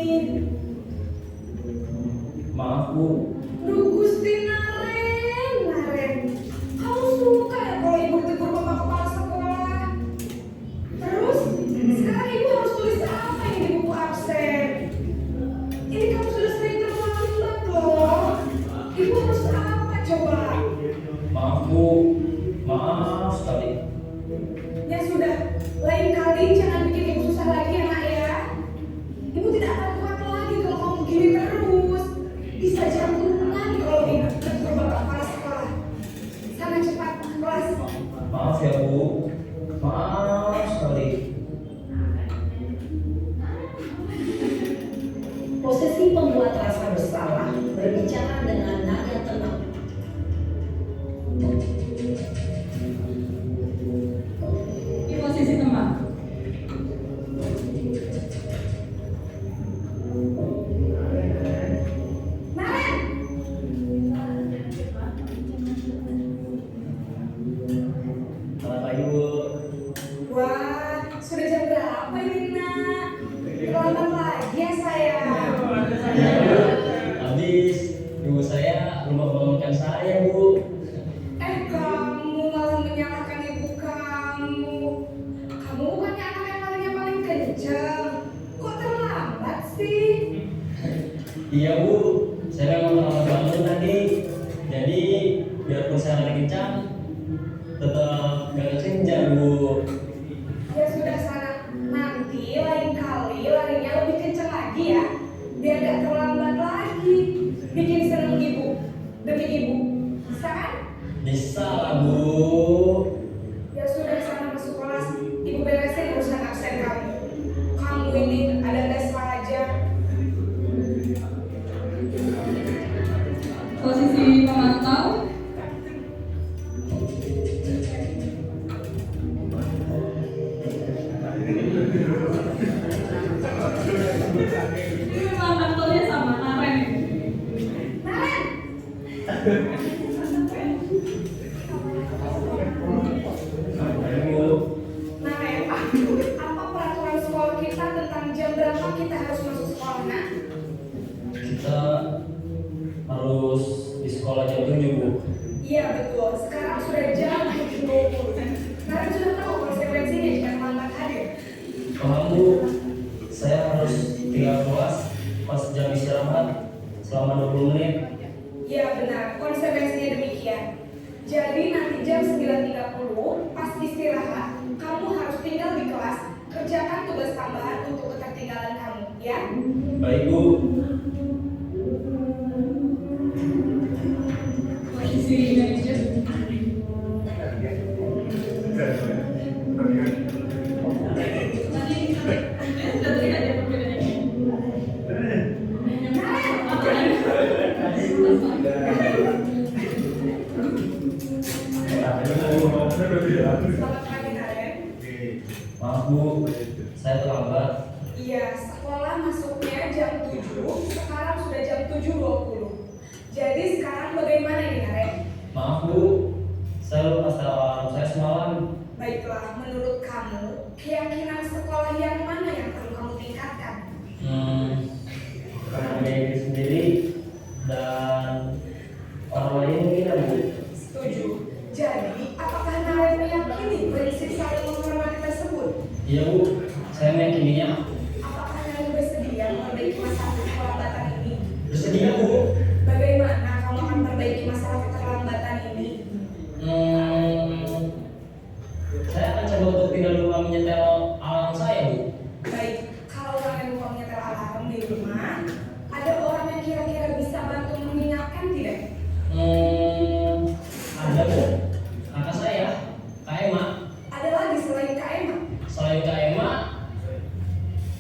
Maaf, Bu. Duh, Gusti Naren. Kamu suka ya kalau ibu ditegur bapak kepala sekolah? Terus, sekarang ibu harus tulis apa ini di buku absen? Ini kamu sudah sering terlambat loh. Ibu harus apa coba? Maaf, Bu. Maaf sekali. Ya sudah, lain kali jangan bikin ibu susah lagi ya nak ya. Ibu tidak akan kuat lagi kalau kamu begini terus. Bisa jantungan kalau ibu ditegur bapak kepala sekolah. Sana cepat ke kelas. Maaf ya, Bu. Maaf sekali. Posisi pembuat rasa bersalah berbicara dengan nada tenang. Di posisi teman. Naren! Selamat pagi, Bu. Wah, sudah jam berapa ini nak? Terlambat lagi ya sayang. Habis, ibu saya lupa bangunkan saya, Bu. Kamu malah menyalahkan ibu kamu. Kamu bukannya anak yang paling kencang. Kok terlambat sih? Iya, Bu. Saya memang terlambat bangun tadi. Jadi, biarpun saya lagi kencang, tetap gak kencang, Bu. Ya sudah sana. Nanti lain kali larinya lebih kencang lagi ya. Biar gak terlambat lagi. Bikin seneng ibu. Demi ibu. Bisa kan? Bisa lah, Bu. Ya sudah sana masuk kelas. Ibu beresin urusan absen kamu. Kamu ini ada saja. Posisi pemantau. Ini memang aktornya sama, Naren ini. Naren! Ayo, Bu. Naren, apa peraturan sekolah kita tentang jam berapa kita harus masuk sekolah, nak? Kita harus di sekolah jam 7, Bu. Iya betul, sekarang sudah jam 7.20. Naren sudah tahu konsekuensinya jika terlambat hadir. Paham, Bu. Saya harus tinggal kelas pas jam istirahat selama 20 menit. Iya benar, konsekuensinya demikian. Jadi nanti jam 9.30 pas istirahat, kamu harus tinggal di kelas kerjakan tugas tambahan untuk ketertinggalan kamu, ya. Baik Bu. Posisi manajer. Tadi sudah terlihat ya perbedaannya. Selamat pagi, Naren. Maaf Bu, saya terlambat. Iya, sekolah masuknya jam 7, sekarang sudah jam 7.20. Jadi sekarang bagaimana nih, Naren? Maaf Bu, saya lupa setel alarm saya semalam. Baiklah, menurut kamu, keyakinan sekolah yang mana yang perlu kamu tingkatkan? Karena diri sendiri dan orang lain mungkin ya Bu. Setuju. Jadi, apakah Naren meyakini prinsip saling menghormati tersebut? Iya Bu, saya meyakininya. Apakah Naren bersedia memperbaiki masalah keterlambatan ini? Bersedia Bu. Bagaimana kamu akan memperbaiki masalah keterlambatan ini? Saya akan coba untuk tidak lupa menyetel alarm saya Bu. Baik, kalau Naren lupa menyetel alarm di rumah, ada orang yang kira-kira bisa bantu mengingatkan tidak? Ada Bu, kakak saya, Kak Emma. Ada lagi selain Kak Emma? Selain Kak Emma,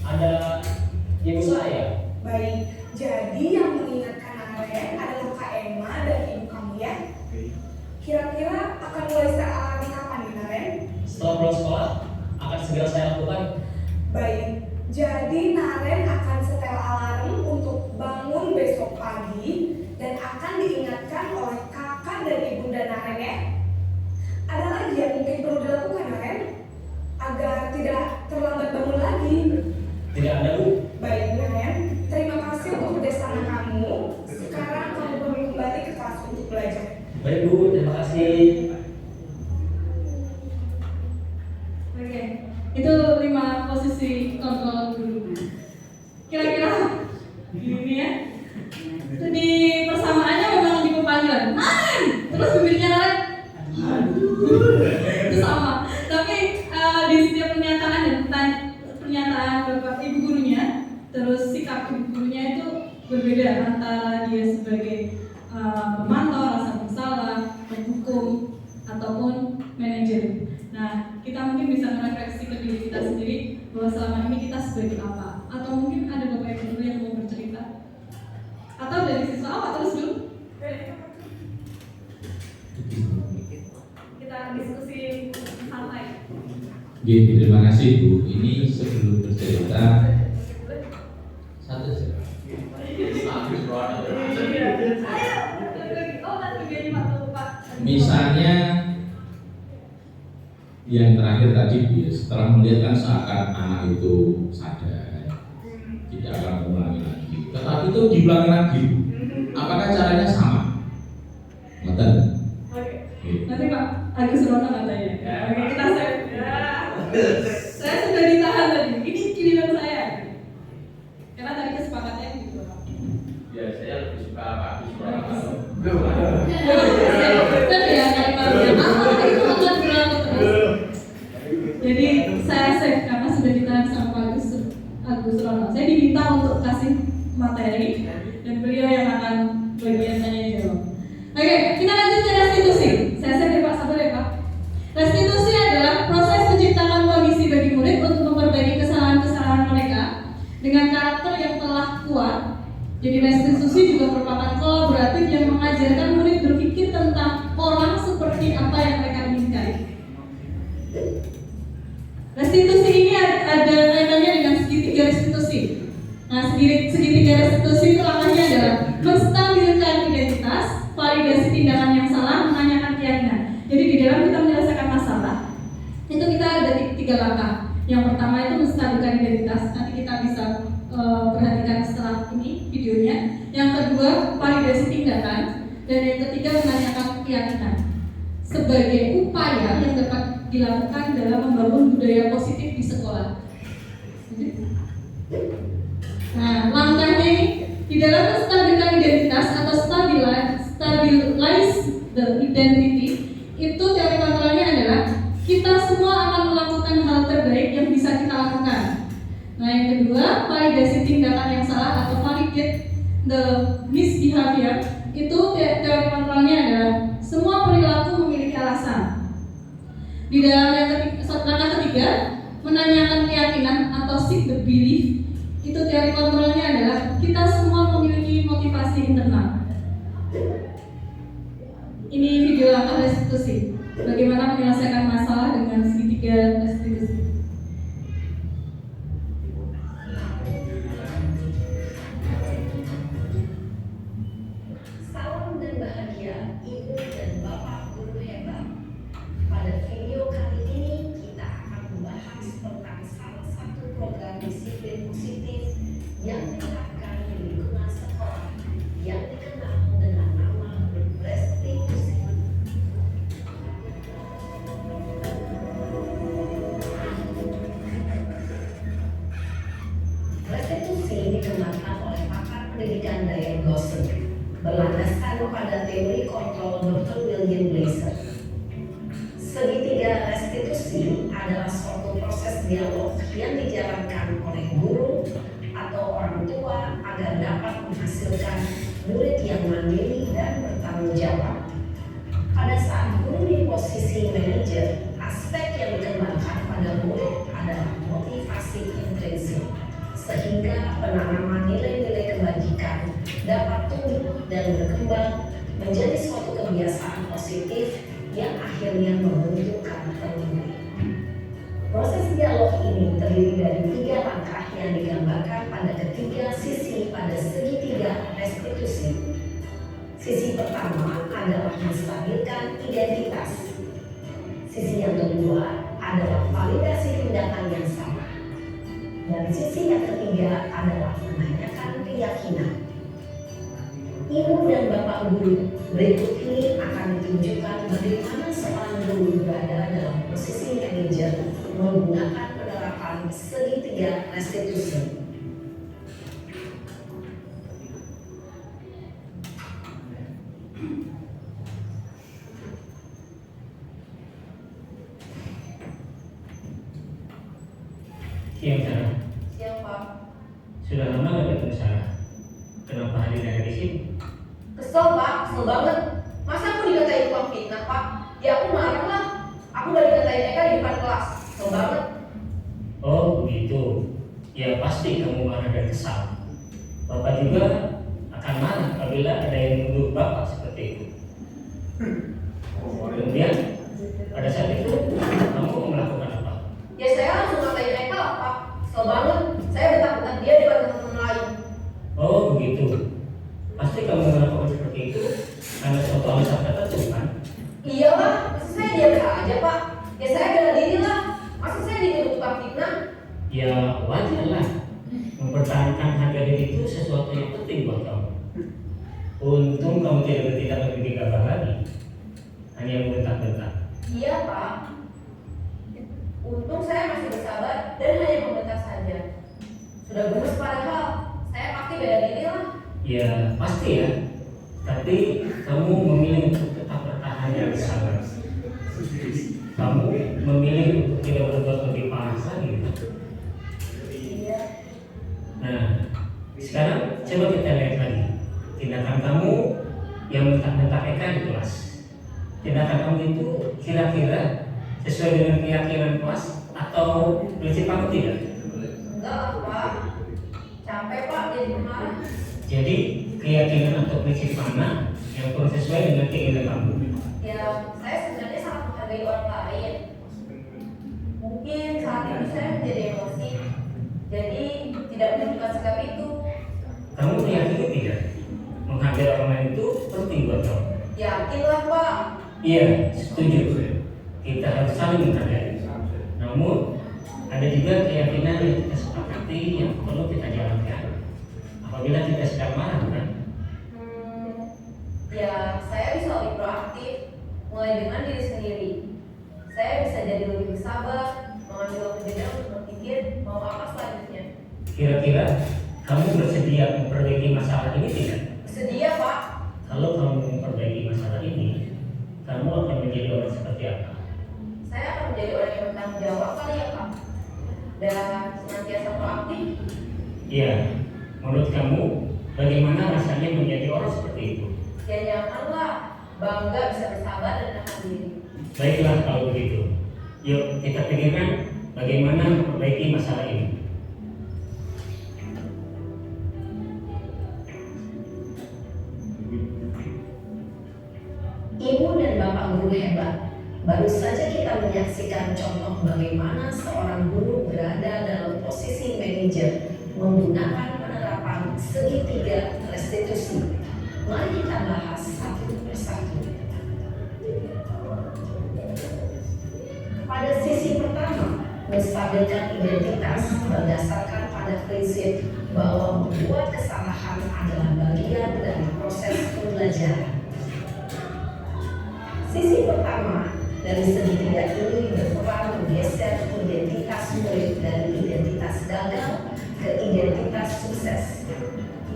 ada ibu saya. Baik, jadi yang mengingatkan Naren adalah Kak Emma dan ibu kamu, ya? Kira-kira akan mulai setel alarm kapan nih, Naren? Setelah pulang sekolah, akan segera saya lakukan. Baik, jadi Naren akan setel alarm untuk bangun besok pagi dan akan diingatkan oleh kakak dan ibunda Naren, ya? Ada lagi yang mungkin perlu dilakukan, Naren? Agar tidak terlambat bangun lagi. Tidak ada Bu. Baik, Naren. Terima kasih untuk kerjasama kamu. Sekarang kamu perlu kembali ke kelas untuk belajar. Baik Bu, terima kasih. Oke, itu 5 posisi kontrol guru. Kira-kira gini ya. Di persamaannya memang di panggilan. Terus bibirnya Naren. Itu sama. Tapi di setiap pernyataan dan pernyataan bapak ibu gurunya, terus sikap ibu gurunya itu berbeda antara dia sebagai pemantau rasa bersalah, penghukum, ataupun manajer. Nah, kita mungkin bisa merefleksi ke diri kita sendiri bahwa selama ini kita sebagai apa? Atau mungkin ada bapak ibu guru yang mau bercerita? Atau dari siswa apa terus dulu? Kita diskusi santai. Oke, terima kasih Bu. Ini sebelum bercerita satu saja. Misalnya yang terakhir tadi, setelah melihat kan seakan anak itu sadar, tidak akan mengulangi lagi. Tetapi itu diulangi lagi. Apakah caranya sama? Ngoten. Oke. Nanti Pak Agus Rono katanya. Oke, kita save. Ya. Saya sudah ditahan tadi. Ini giliran saya. Karena tadi kesepakatannya gitu. Ya, saya lebih suka Pak Agus Rono. Betul ya, kalimatnya. Apa itu akan berlaku terus. Jadi saya save karena sudah ditahan sama Pak Agus Rono. Saya diminta untuk kasih materi dan beliau yang akan bagian tanya jawab. Oke, kita lanjut ke restitusi. Saya save Pak, sabar ya Pak. Restitusi adalah proses menciptakan kondisi bagi murid untuk memperbaiki kesalahan-kesalahan mereka dengan karakter yang telah kuat. Jadi restitusi juga merupakan kolaboratif yang mengajarkan murid berpikir tentang orang seperti apa yang mereka inginkan. Restitusi ini ada kaitannya dengan segitiga restitusi. Nah, segitiga restitusi itu langkahnya adalah menstabilkan identitas, validasi tindakan yang salah, menanyakan keyakinan. Jadi di dalam kita menyelesaikan masalah, itu kita ada 3 langkah. Yang pertama itu menstabilkan identitas. Nanti kita bisa perhatikan setelah ini videonya. Yang kedua, validasi tindakan. Dan yang ketiga, menanyakan keyakinan. Sebagai upaya yang dapat dilakukan dalam membangun budaya positif di sekolah. Nah, langkahnya ini di dalam menstabilkan identitas atau stabilize the identity, itu teori kontrolnya adalah kita semua akan melakukan melakukan hal terbaik yang bisa kita lakukan. Nah, yang kedua, validasi tindakan yang salah atau validate the misbehavior. Itu teori kontrolnya adalah semua perilaku memiliki alasan. Di dalam langkah ketiga, menanyakan keyakinan atau seek the belief. Itu teori kontrolnya adalah kita semua memiliki motivasi internal. Ini video langkah restitusi. Bagaimana menyelesaikan masalah dengan segitiga restitusi. Salam dan bahagia Ibu dan Bapak guru hebat. Pada video kali ini kita akan membahas tentang salah satu program disiplin positif yang diterapkan di lingkungan sekolah yang dikenal dengan nama restitusi. Restitusi dikembangkan oleh pakar pendidikan Diane Gosling berlandaskan pada teori kontrol Dr. William Blaser. Segitiga restitusi adalah suatu proses dialog yang dijalankan oleh guru atau orang tua agar dapat menghasilkan murid yang mandiri dan bertanggung jawab. Pada saat guru di posisi manajer, aspek yang dikembangkan pada murid adalah motivasi intrinsik, sehingga penanaman nilai-nilai kebajikan dapat tumbuh dan berkembang menjadi suatu kebiasaan positif yang akhirnya membentuk karakter murid. Proses dialog ini terdiri dari 3 langkah yang digambarkan pada ketiga sisi pada segitiga restitusi. Sisi pertama adalah menstabilkan identitas. Sisi yang kedua adalah validasi tindakan yang salah. Dan sisi yang ketiga adalah menanyakan keyakinan. Ibu dan Bapak guru, berikut ini akan ditunjukkan bagaimana seorang guru berada dalam posisi manajer menggunakan penerapan segitiga restitusi. Siang Sarah, Siapa? sudah lama gak ketemu Sarah? Kenapa hadir dari sini? Kesel Pak, kesel banget. Masa aku dikatain tukang fitnah Pak? Ya aku marah lah. Aku udah dikatain Eka di depan kelas. Kesel banget. Oh begitu. Ya pasti kamu marah dan kesal. Bapak juga akan marah apabila ada yang menuduh Bapak seperti itu. Kemudian pada saat itu kamu melakukan apa? Ya saya langsung ngatain Eka lah Pak. Kesel banget. Saya bentak-bentak dia di depan teman-teman lain. Oh begitu. Pasti kamu melakukan seperti itu karena suatu alasan tertentu kan? Iyalah, masa saya diam aja Pak? Ya saya bela diri lah. Masa saya dituduh tukang fitnah? Ya wajar lah. Mempertahankan harga diri itu sesuatu yang penting buat kamu. Untung kamu tidak bertindak lebih gegabah lagi, hanya membentak-bentak. Iya Pak. Untung saya masih bersabar dan hanya membentak saja. Sudah gemes padahal. Saya pasti bela diri lah. Ya pasti ya. Tapi kamu memilih untuk tetap bertahan dan bersabar. Kamu memilih untuk tidak berbuat lebih parah lagi. Iya. Nah, sekarang coba kita lihat lagi tindakan kamu yang bentak-bentak Eka di kelas. Tindakan kamu itu kira-kira sesuai dengan keyakinan kelas atau prinsip kamu tidak? Enggak lah Pak. Capek Pak jadi pemarah. Jadi keyakinan atau prinsip mana yang kurang sesuai dengan keinginan kamu? Ya, saya sebenarnya sangat menghargai orang lain. Mungkin saat itu saya menjadi emosi. Jadi tidak menunjukkan sikap itu. Kamu meyakini tidak? Menghargai orang lain itu penting buat kamu. Yakinlah Pak. Iya, setuju. Kita harus saling menghargai. Namun ada juga keyakinan yang kita sepakati yang perlu kita jalankan. Apabila kita sedang marah, kan? Ya, saya bisa lebih proaktif, mulai dengan diri sendiri. Saya bisa jadi lebih bersabar, mengambil waktu jeda untuk berpikir mau apa selanjutnya. Kira-kira kamu bersedia memperbaiki masalah ini tidak? Bersedia Pak. Kalau kamu memperbaiki masalah ini, kamu akan menjadi orang seperti apa? Saya akan menjadi orang yang bertanggung tanggung jawab kali ya Pak, dan senantiasa proaktif. Iya, menurut kamu bagaimana rasanya menjadi orang seperti itu? Ya janganlah, bangga bisa bersabar dan menahan diri. Baiklah kalau begitu. Yuk kita pikirkan bagaimana memperbaiki masalah ini. Ibu dan Bapak guru hebat. Baru saja kita menyaksikan contoh bagaimana seorang guru berada dalam posisi manajer menggunakan penerapan segitiga restitusi. Mari kita bahas satu persatu. Pada sisi pertama, menstabilkan identitas berdasarkan pada prinsip bahwa membuat kesalahan adalah bagian dari proses pembelajaran. Sisi pertama dari segitiga ini berperan menggeser identitas murid dari identitas gagal ke identitas sukses.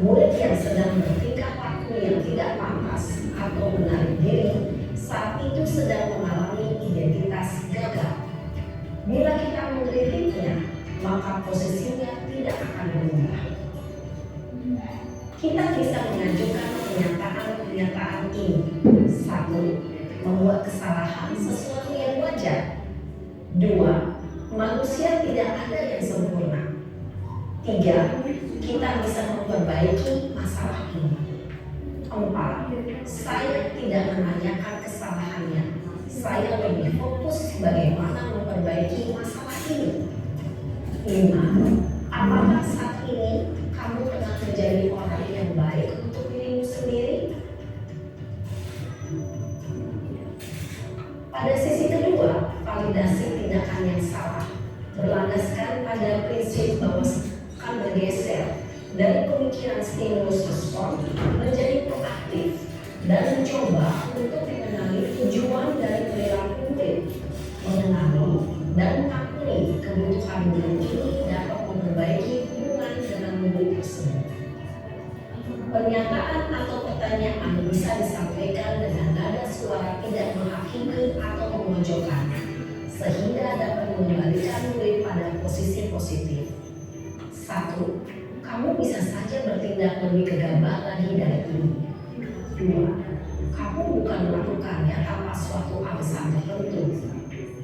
Murid yang sedang bertingkah laku yang tidak pantas atau menarik diri saat itu sedang mengalami identitas gagal. Bila kita mengkritiknya, maka posisinya tidak akan berubah. Kita bisa mengajukan pernyataan ini. 1. Membuat kesalahan sesuatu yang wajar. 2. Manusia tidak ada yang sempurna. 3. Kita bisa memperbaiki masalah ini. 4. Saya tidak menanyakan kesalahannya. Saya lebih fokus bagaimana memperbaiki masalah ini. 5. Apakah saat ini kamu tengah menjadi orang yang baik untuk dirimu sendiri? Pada sisi kedua, validasi tindakan yang salah berlandaskan pada prinsip bahwa akan bergeser dari pemikiran stimulus respon menjadi proaktif dan mencoba untuk mengenali tujuan dari perilaku murid, mengenali dan mengakui kebutuhan murid ini dapat memperbaiki hubungan dengan murid tersebut. Pernyataan atau pertanyaan bisa disampaikan dengan nada suara tidak menghakimi atau memojokkan, sehingga dapat mengembalikan murid pada posisi positif. 1. Kamu bisa saja bertindak lebih gegabah lagi dari ini. 2. Kamu bukan melakukannya tanpa suatu alasan tertentu.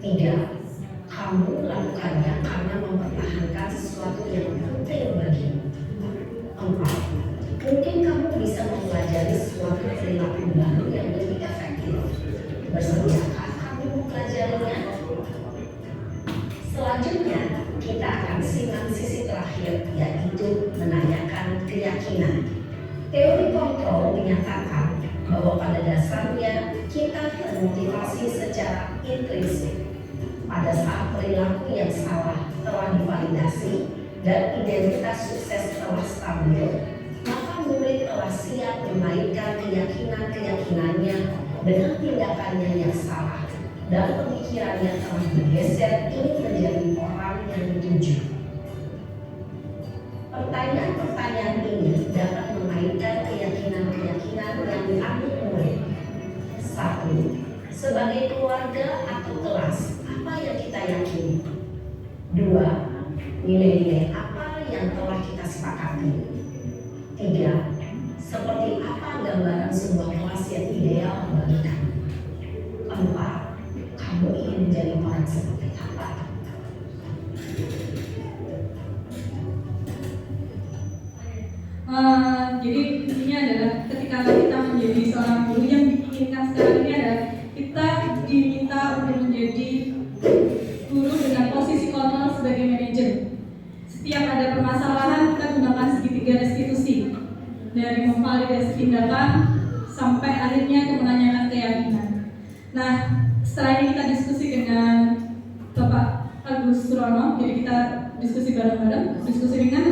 3. Kamu melakukannya karena mempertahankan sesuatu yang penting bagimu. 4. Mungkin kamu bisa mempelajari suatu perilaku baru yang lebih efektif. Bersediakah kamu mempelajarinya? Selanjutnya, kita akan simak sisi terakhir, yaitu menanyakan keyakinan. Teori kontrol menyatakan bahwa pada dasarnya kita termotivasi secara intrinsik. Pada saat perilaku yang salah telah divalidasi dan identitas sukses telah stabil, maka murid telah siap memainkan keyakinan-keyakinannya dengan tindakannya yang salah dan pemikirannya telah bergeser ingin menjadi orang yang dituju. Pertanyaan-pertanyaan ini dapat memainkan keyakinan-keyakinan yang diambil murid. 1. Sebagai keluarga atau kelas, apa yang kita yakini? 2. Nilai-nilai apa yang telah kita sepakati? 3. Seperti apa gambaran sebuah kelas yang ideal bagi kamu? 4. Kamu ingin menjadi orang seperti apa? Jadi intinya adalah ketika kita menjadi seorang guru yang diinginkan sekarang ini adalah kita diminta untuk menjadi guru dengan posisi kontrol sebagai manajer. Setiap ada permasalahan kita gunakan segitiga restitusi, dari memvalidasi tindakan sampai akhirnya ke menanyakan keyakinan. Nah, setelah ini kita diskusi dengan Bapak Agus Surono, jadi kita diskusi bareng-bareng, diskusi ringan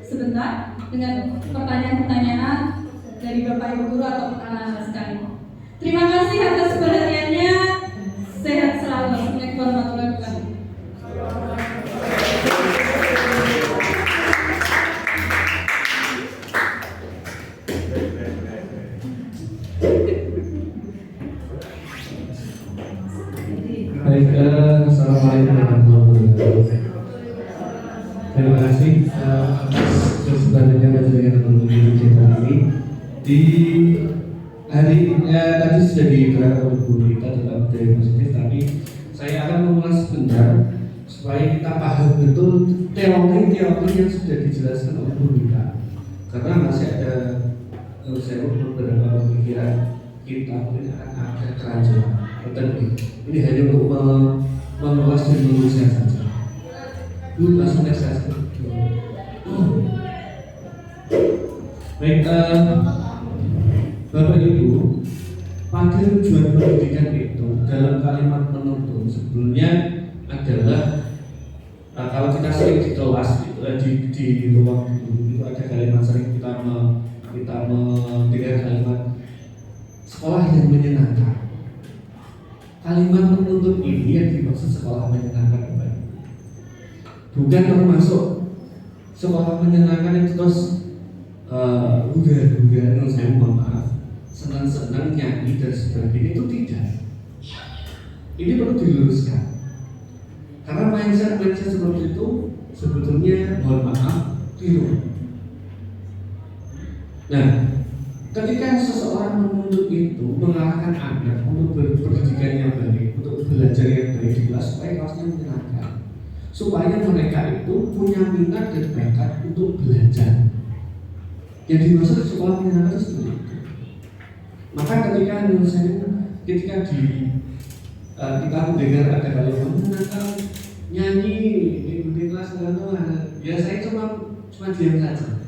sebentar dengan pertanyaan-pertanyaan dari Bapak Ibu Guru atau anak-anak sekalian. Terima kasih atas perhatiannya. Sehat selalu. Assalamualaikum warahmatullahi wabarakatuh. Baik, Assalamualaikum warahmatullahi wabarakatuh. Terima kasih atas kesempatannya majelis untuk kita ini. Di hari tadi sudah diterangkan oleh Bu Rita tentang budaya positif, tapi saya akan mengulas sebentar supaya kita paham betul teori-teori yang sudah dijelaskan oleh Bu Rita. Karena masih ada saya beberapa pemikiran kita mungkin akan ada kerancuan. Ini hanya untuk mengulas dan mengulasnya saja. Langsung next saja. Baik, Bapak Ibu, pada tujuan pendidikan itu dalam kalimat penuntun sebelumnya adalah kalau kita sering di kelas di ruang guru itu ada kalimat sering kita mendengar kalimat sekolah yang menyenangkan. Kalimat penuntun ini yang dimaksud sekolah menyenangkan, Bapak. Bukan termasuk sekolah menyenangkan itu terus udah saya mohon maaf, senang-senang nyanyi dan sebagainya, itu tidak. Ini perlu diluruskan. Karena mindset seperti itu sebetulnya mohon maaf keliru. Nah, ketika seseorang menuntut itu mengarahkan anak untuk berpendidikan yang baik, untuk belajar yang baik di kelas supaya kelasnya menyenangkan, supaya mereka itu punya minat dan bakat untuk belajar. Yang dimaksud sekolah menyenangkan itu seperti itu. Maka ketika kita mendengar ada kalimat menyenangkan nyanyi di kelas ya saya cuma diam saja.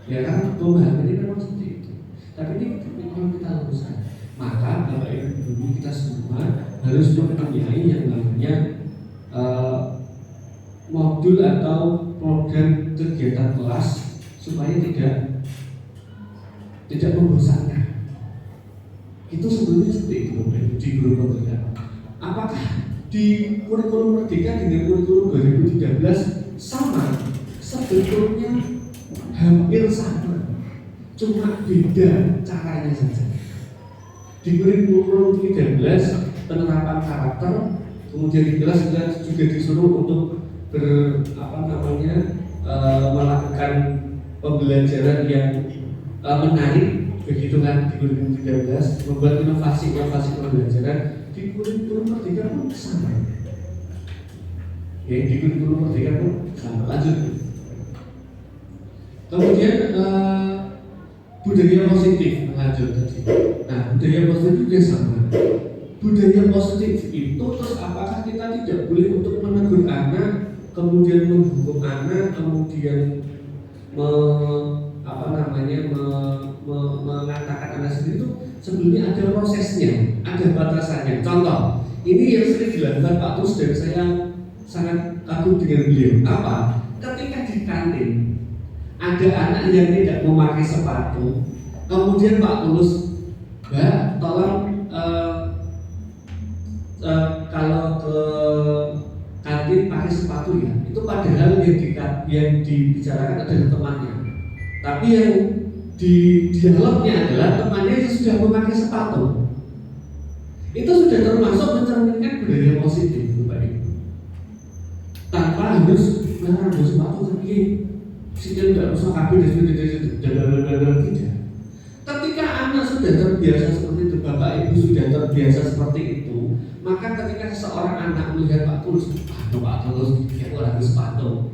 Ya kan pemahaman ini memang seperti itu. Tapi ini kalau kita luruskan, maka Bapak Ibu kita semua harus mempunyai yang namanya modul atau program kegiatan kelas supaya tidak membosankan. Itu sebenarnya seperti itu di guru pendidikan. Apakah di kurikulum Merdeka dengan kurikulum 2013 sama? Sebetulnya hampir sama, cuma beda caranya saja. Di kurikulum 13 penerapan karakter, kemudian di kelas juga disuruh untuk melakukan pembelajaran yang menarik, begitu kan di kurikulum 13, membuat inovasi pembelajaran. Di kurikulum Merdeka pun sama. Ya, di kurikulum Merdeka pun sama. Lanjut. Kemudian budaya positif, lanjut tadi. Nah, budaya positif juga sama. Budaya positif itu terus apakah kita tidak boleh untuk menegur anak, kemudian menghukum anak, kemudian mengatakan anak sendiri itu sebelumnya ada prosesnya, ada batasannya. Contoh, ini yang sering dilakukan Pak Tulus dan saya sangat kagum dengan beliau. Apa? Ketika di kantin ada anak yang tidak memakai sepatu, kemudian Pak Tulus, Mbak, tolong kalau ke kantin pakai sepatu ya. Itu padahal yang dibicarakan adalah temannya. Tapi yang di dialognya adalah temannya yang sudah memakai sepatu. Itu sudah termasuk mencerminkan budaya positif, Bapak Ibu. Tanpa harus mengambil sepatu lagi. Sikil tidak usah kabel dan tidak. Ketika anak sudah terbiasa seperti itu, Bapak Ibu sudah terbiasa seperti itu, maka ketika seseorang anak melihat Pak Tulus, Pak Tulus dia orang sepatu.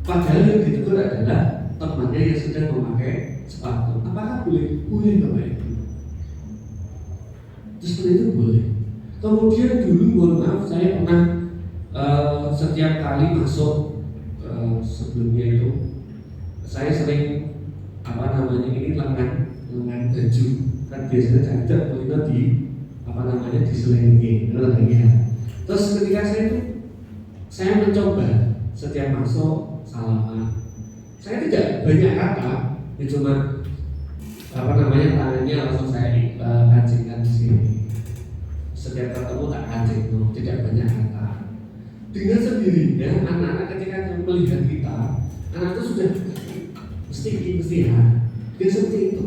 Padahal yang ditegur adalah temannya yang sudah memakai sepatu. Apakah boleh? Boleh, Bapak Ibu. Seperti itu boleh. Kemudian dulu mohon maaf saya pernah setiap kali masuk sebelumnya itu saya sering ini lengan baju kan biasanya ada kuliner di diselengi terus ketika saya mencoba setiap masuk salaman, saya tidak banyak kata, ya cuma tangannya langsung saya kancingkan di sini. Setiap ketemu tak kancing, tidak banyak kata. Dengan sendirinya anak-anak ketika melihat kita, anak itu sudah mesti ya. Dia seperti itu.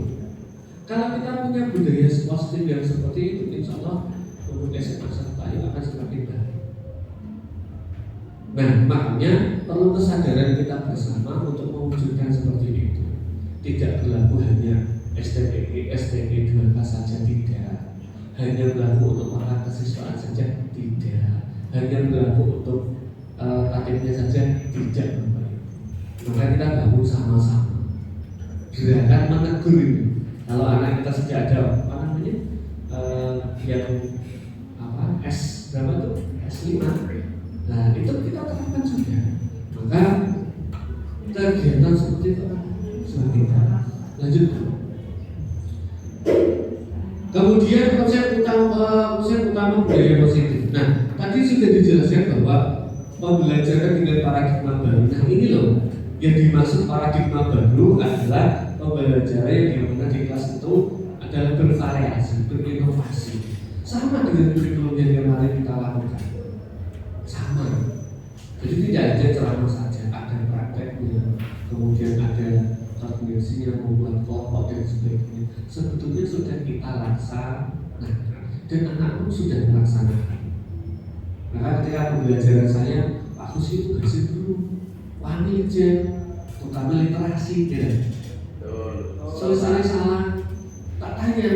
Kalau kita punya budaya positif yang seperti itu, insya Allah untuk SMA 1 ayo akan semakin baik. Nah, makanya perlu kesadaran kita bersama untuk mewujudkan seperti itu. Tidak berlaku hanya STP 2K saja, tidak. Hanya berlaku untuk mata kesiswaan saja, tidak. Hanya berlaku untuk tatipnya saja, tidak. Maka kita bangun sama-sama gerakan menegur ini. Kalau anak kita sudah ada apa namanya yang S berapa tuh, S5, nah itu kita terapkan juga. Maka kegiatan seperti itu sudah kita lanjut. Kemudian konsep utama budaya positif. Nah, tadi sudah dijelaskan bahwa pembelajaran dengan paradigma baru. Nah, ini loh yang dimaksud paradigma baru adalah pembelajaran yang dimana di kelas itu adalah bervariasi, berinovasi. Sama dengan kurikulum yang kemarin kita lakukan. Sama. Jadi tidak ada ceramah saja, ada prakteknya, kemudian ada koordinasinya, membuat kelompok dan sebagainya. Sebetulnya sudah kita laksanakan dan anak pun sudah melaksanakan. Maka ketika pembelajaran saya, Pak Husi itu tugasin dulu wani aja, terutama literasi ya. Tulisannya salah, tak tanya,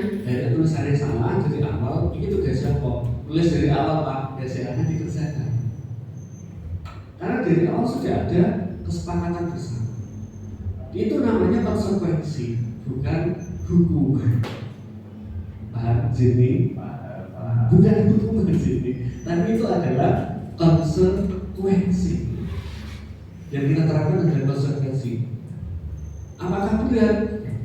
tulisannya salah dari awal, ini tugasnya kok tulis dari awal Pak, ya silahkan dikerjakan. Karena dari awal sudah ada kesepakatan bersama. Itu namanya konsekuensi, bukan hukuman. Paham sini? Bukan hukuman sini, tapi itu adalah konsekuensi. Yang kita terapkan adalah konsekuensi. Apakah benar?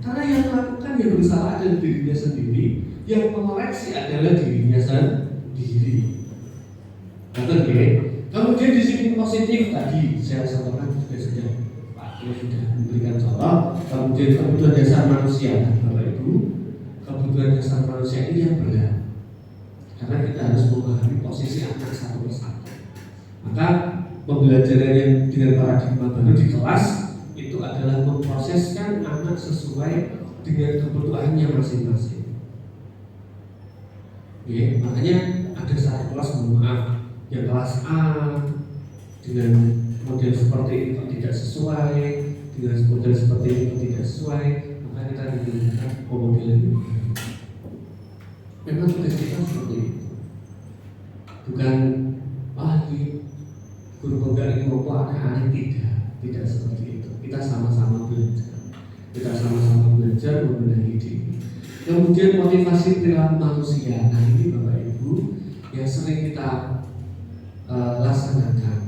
Karena yang melakukan yang bersalah adalah dirinya sendiri, yang mengoreksi adalah dirinya sendiri. Betul ya? Kemudian di sini positif tadi saya sampaikan juga sudah Pak sudah memberikan contoh. Kemudian kebutuhan dasar manusia, Bapak Ibu, kebutuhan dasar manusia ini yang berat. Karena kita harus memahami posisi anak satu persatu. Maka pembelajaran yang dengan paradigma baru di kelas itu adalah memproseskan anak sesuai dengan kebutuhannya masing-masing. Ya, makanya ada satu kelas, mohon maaf, yang kelas A dengan model seperti ini tidak sesuai, dengan model seperti ini tidak sesuai, maka kita digunakan pemodelan ini. Memang tugas kita seperti itu, bukan di guru penggerak ini mau aneh-aneh, tidak seperti itu. Kita sama-sama belajar membenahi diri. Kemudian motivasi perilaku manusia. Nah ini Bapak Ibu yang sering kita laksanakan.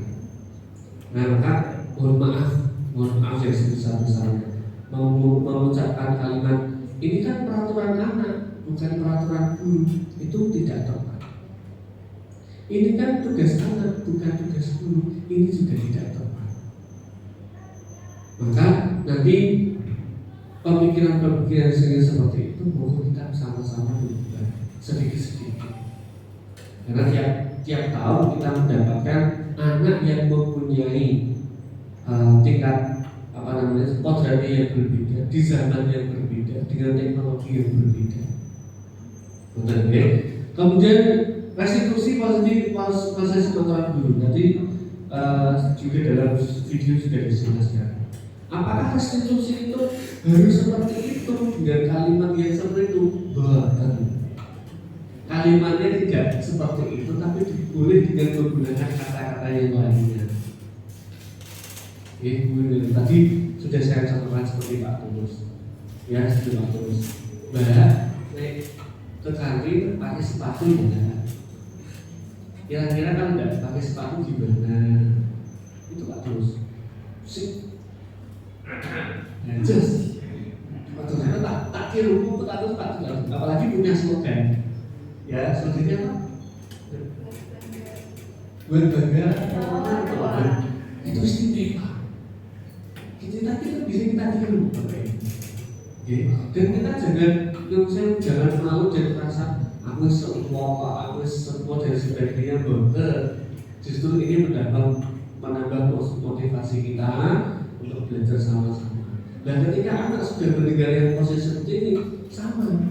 Nah maka mohon maaf yang sebesar-besarnya mengucapkan kalimat ini kan peraturan anak, bukan peraturan guru, itu tidak tepat. Ini kan tugas anak, bukan tugas guru, ini juga tidak tepat. Maka nanti pemikiran-pemikiran seperti itu mohon kita sama-sama berubah sedikit-sedikit. Karena tiap tahun kita mendapatkan anak yang mempunyai tingkat kodrati yang berbeda, di zaman yang berbeda, dengan teknologi yang berbeda. Betul ya? Kemudian restitusi proses kontrol dulu. Nanti juga dalam video sudah dijelaskan. Apakah restitusi itu harus seperti itu dengan kalimat yang seperti itu? Bukan. Kalimatnya tidak seperti itu, tapi boleh dengan menggunakan kata-kata yang lainnya. Tadi sudah saya contohkan seperti Pak Tulus. Ya, seperti Pak Tulus. Mbak, ke kantin pakai sepatu ya. Kira-kira kan enggak pakai sepatu gimana? Itu Pak Tulus. Sip. Just. Ternyata tak kira rumput atau sepatu, apalagi punya slogan. Ya, slogannya apa? Berbangga, itu istimewa. Kita bisa kita tiru, dan kita jangan malu dan merasa aku semua dan sebagainya. Justru ini menambah motivasi kita untuk belajar sama-sama. Dan ketika anak sudah mendengar yang proses seperti ini, sama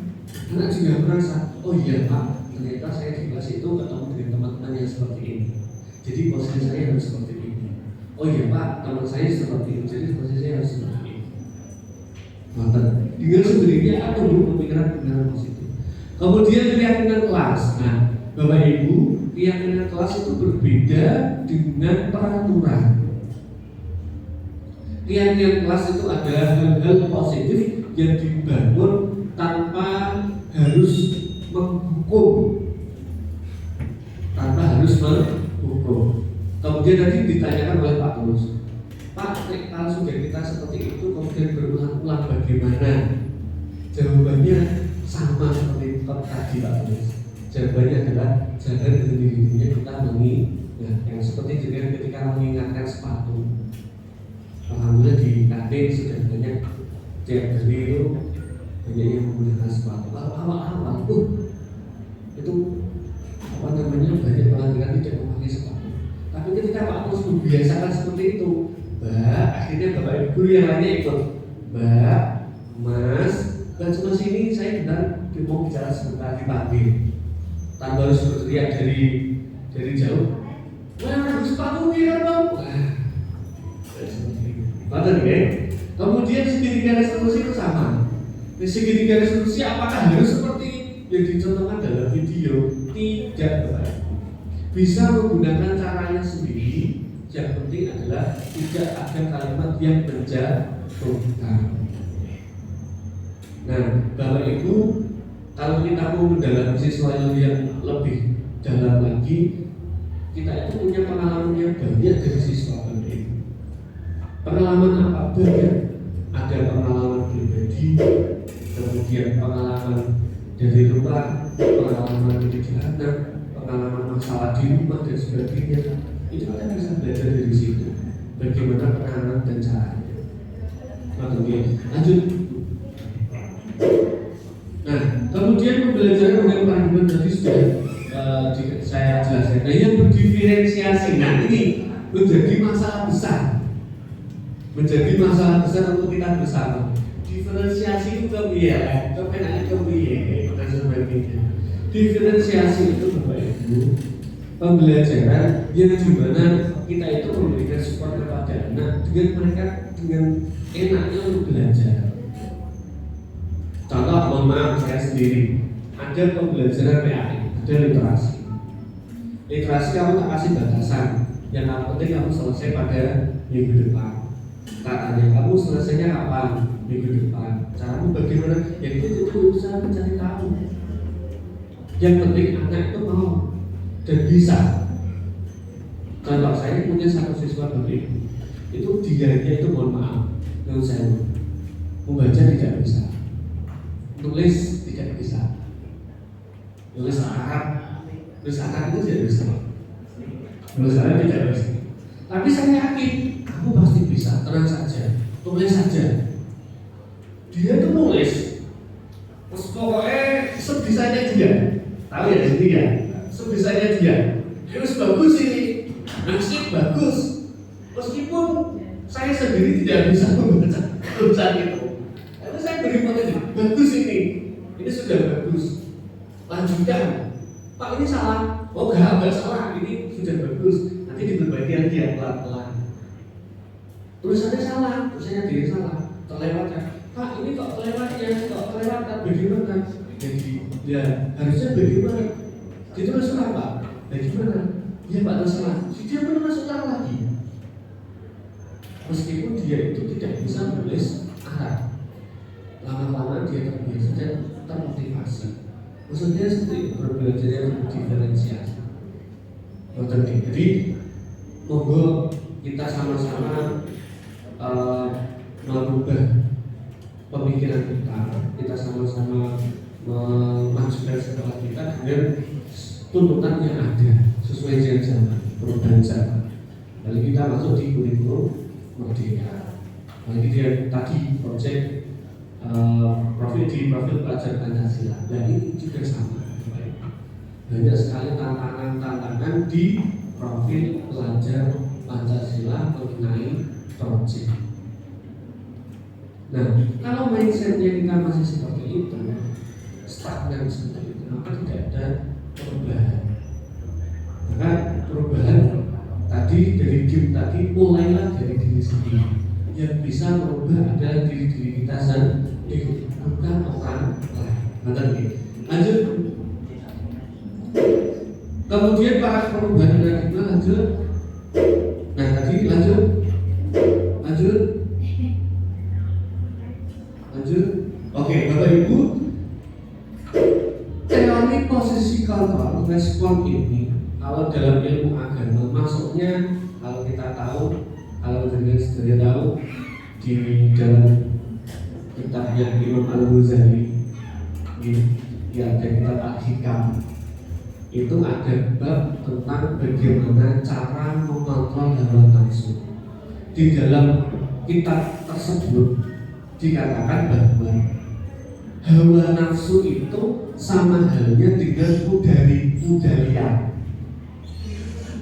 Anak juga merasa, oh iya Pak, ternyata saya di kelas itu ketemu dengan teman-teman yang seperti ini. Jadi posisi saya harus seperti ini. Oh iya Pak, teman saya seperti ini, jadi posisi saya harus seperti ini. Maka dengan sendirinya aku pemikiran-pemikiran positif. Kemudian keyakinan kelas. Nah, Bapak Ibu, keyakinan kelas itu berbeda dengan peraturan. Keyakinan kelas itu adalah hal-hal positif yang dibangun tanpa harus menghukum. Kemudian tadi ditanyakan oleh Pak Tulus, Pak, kalau sudah kita seperti itu kemudian berulang-ulang bagaimana? Jawabannya sama seperti tadi Pak Tulus. Jawabannya adalah jangan sendiri-sendirinya kita mengingat. Yang seperti dengan ketika mengingatkan sepatu. Alhamdulillah di kantin sudah banyak tiap hari itu banyak yang menggunakan sepatu. Awal-awal itu banyak pelanggan tidak memakai sepatu. Tapi ketika Pak Tulus membiasakan seperti itu, Mbak, akhirnya Bapak Ibu yang lainnya ikut. Mbak, Mas, dan cuma sini saya benar mau bicara sebentar dipanggil. Tanpa harus berteriak dari jauh. Wah, sepatu ya dong. Betul ya? Kemudian segitiga resolusi itu sama. Segitiga resolusi apakah harus seperti yang dicontohkan dalam video? Tidak, Bapak. Bisa menggunakan caranya sendiri. Yang penting adalah tidak ada kalimat yang menjatuhkan. Nah, Bapak Ibu, kalau kita mau mendalami sesuatu yang lebih dalam lagi, kita itu punya pengalaman yang banyak dari siswa itu. Pengalaman apa banyak? Ada pengalaman pribadi, kemudian pengalaman dari luar, pengalaman di anak, pengalaman masalah di rumah dan sebagainya. Itu kita bisa belajar dari situ. Bagaimana penanganan dan caranya. Oke, lanjut. Nah, kemudian pembelajaran dengan paradigma tadi sudah saya jelaskan. Nah, yang berdiferensiasi, nah ini menjadi masalah besar. Menjadi masalah besar untuk kita bersama. Diferensiasi itu kebiayaan, kepenangan kebiayaan dan sebagainya. Diferensiasi itu Bapak Ibu pembelajaran yang dimana kita itu memberikan support kepada anak dengan mereka dengan enaknya untuk belajar. Contoh, mohon maaf saya sendiri ada pembelajaran PAI, ada literasi. Literasi kamu tak kasih batasan, yang penting kamu selesai pada minggu depan. Katanya kamu selesainya kapan? Minggu depan. Caramu bagaimana? Ya itu usaha mencari tahu. Yang penting anak itu mau dan bisa. Contoh saya punya satu siswa Bapak itu dianya itu mohon maaf, menurut saya membaca tidak bisa, tulis tidak bisa, tulis Arab itu tidak bisa, tulis Arab tidak bisa. Tapi saya yakin kamu pasti bisa, tenang saja, tulis saja. Dia tuh nulis, terus pokoknya sebisanya dia, tahu ya jadi ya, sebisanya dia. Terus bagus ini, nasib bagus. Meskipun saya sendiri tidak bisa membaca tulisan itu, tapi saya beri materi, bagus ini sudah bagus. Lanjutkan, Pak ini salah. Oh enggak salah, ini sudah bagus. Nanti diperbaiki dia pelan-pelan. Tulisannya salah, tulisannya dia salah, terlewatkan. Pak ini kok kelewatan, bagaimana? Jadi ya harusnya bagaimana? Ditulis ulang Pak, bagaimana? Ya Pak tersalah, dia menulis ulang lagi. Meskipun dia itu tidak bisa menulis Arab, lama-lama dia terbiasa dan termotivasi. Maksudnya seperti berbelajar yang diferensiasi. Jadi monggo kita sama-sama merubah pemikiran kita sama-sama memajukan sekolah kita dengan tuntutan yang ada sesuai dengan zaman, perubahan zaman. Lalu kita masuk di kurikulum merdeka. Lalu dia tadi proyek profil pelajar Pancasila. Dan ini juga sama. Banyak sekali tantangan di profil pelajar Pancasila mengenai proyek. Nah, kalau mindsetnya kita masih seperti itu, stagnan seperti itu, maka tidak ada perubahan. Maka perubahan tadi dari game tadi mulailah dari diri sendiri. Yang bisa merubah adalah diri kita sendiri, bukan orang lain. Lanjut. Kemudian para perubahan lagi lanjut. Nah tadi lanjut. Oke, Bapak Ibu, teori posisi kontrol respon ini kalau dalam ilmu agama masuknya, kalau kita tahu, kalau dengan sudah tahu di dalam kitabnya Imam Al-Ghazali yang ada kitab Al-Hikam, itu ada bab tentang bagaimana cara mengontrol hawa nafsu. Di dalam kitab tersebut dikatakan bahwa hawa nafsu itu sama halnya dengan udara.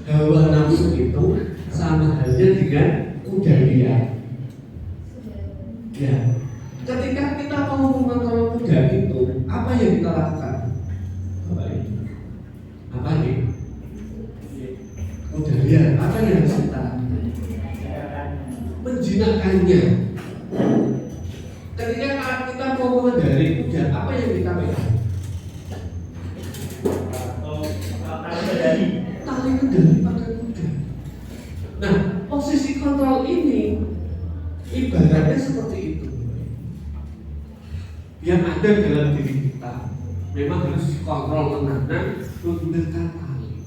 Hawa nafsu itu sama halnya dengan udara. Ya, ketika kita mau mengontrol kuda itu, apa yang kita lakukan? Apa ini? Udara. Apa yang harus kita lakukan? Menjinakkannya. Ketika kita mau mengendari kuda, apa yang kita pegang? Tali kendali pada kuda. Nah, posisi kontrol ini ibaratnya seperti itu. Yang ada dalam diri kita memang harus dikontrol tenang menggunakan tali.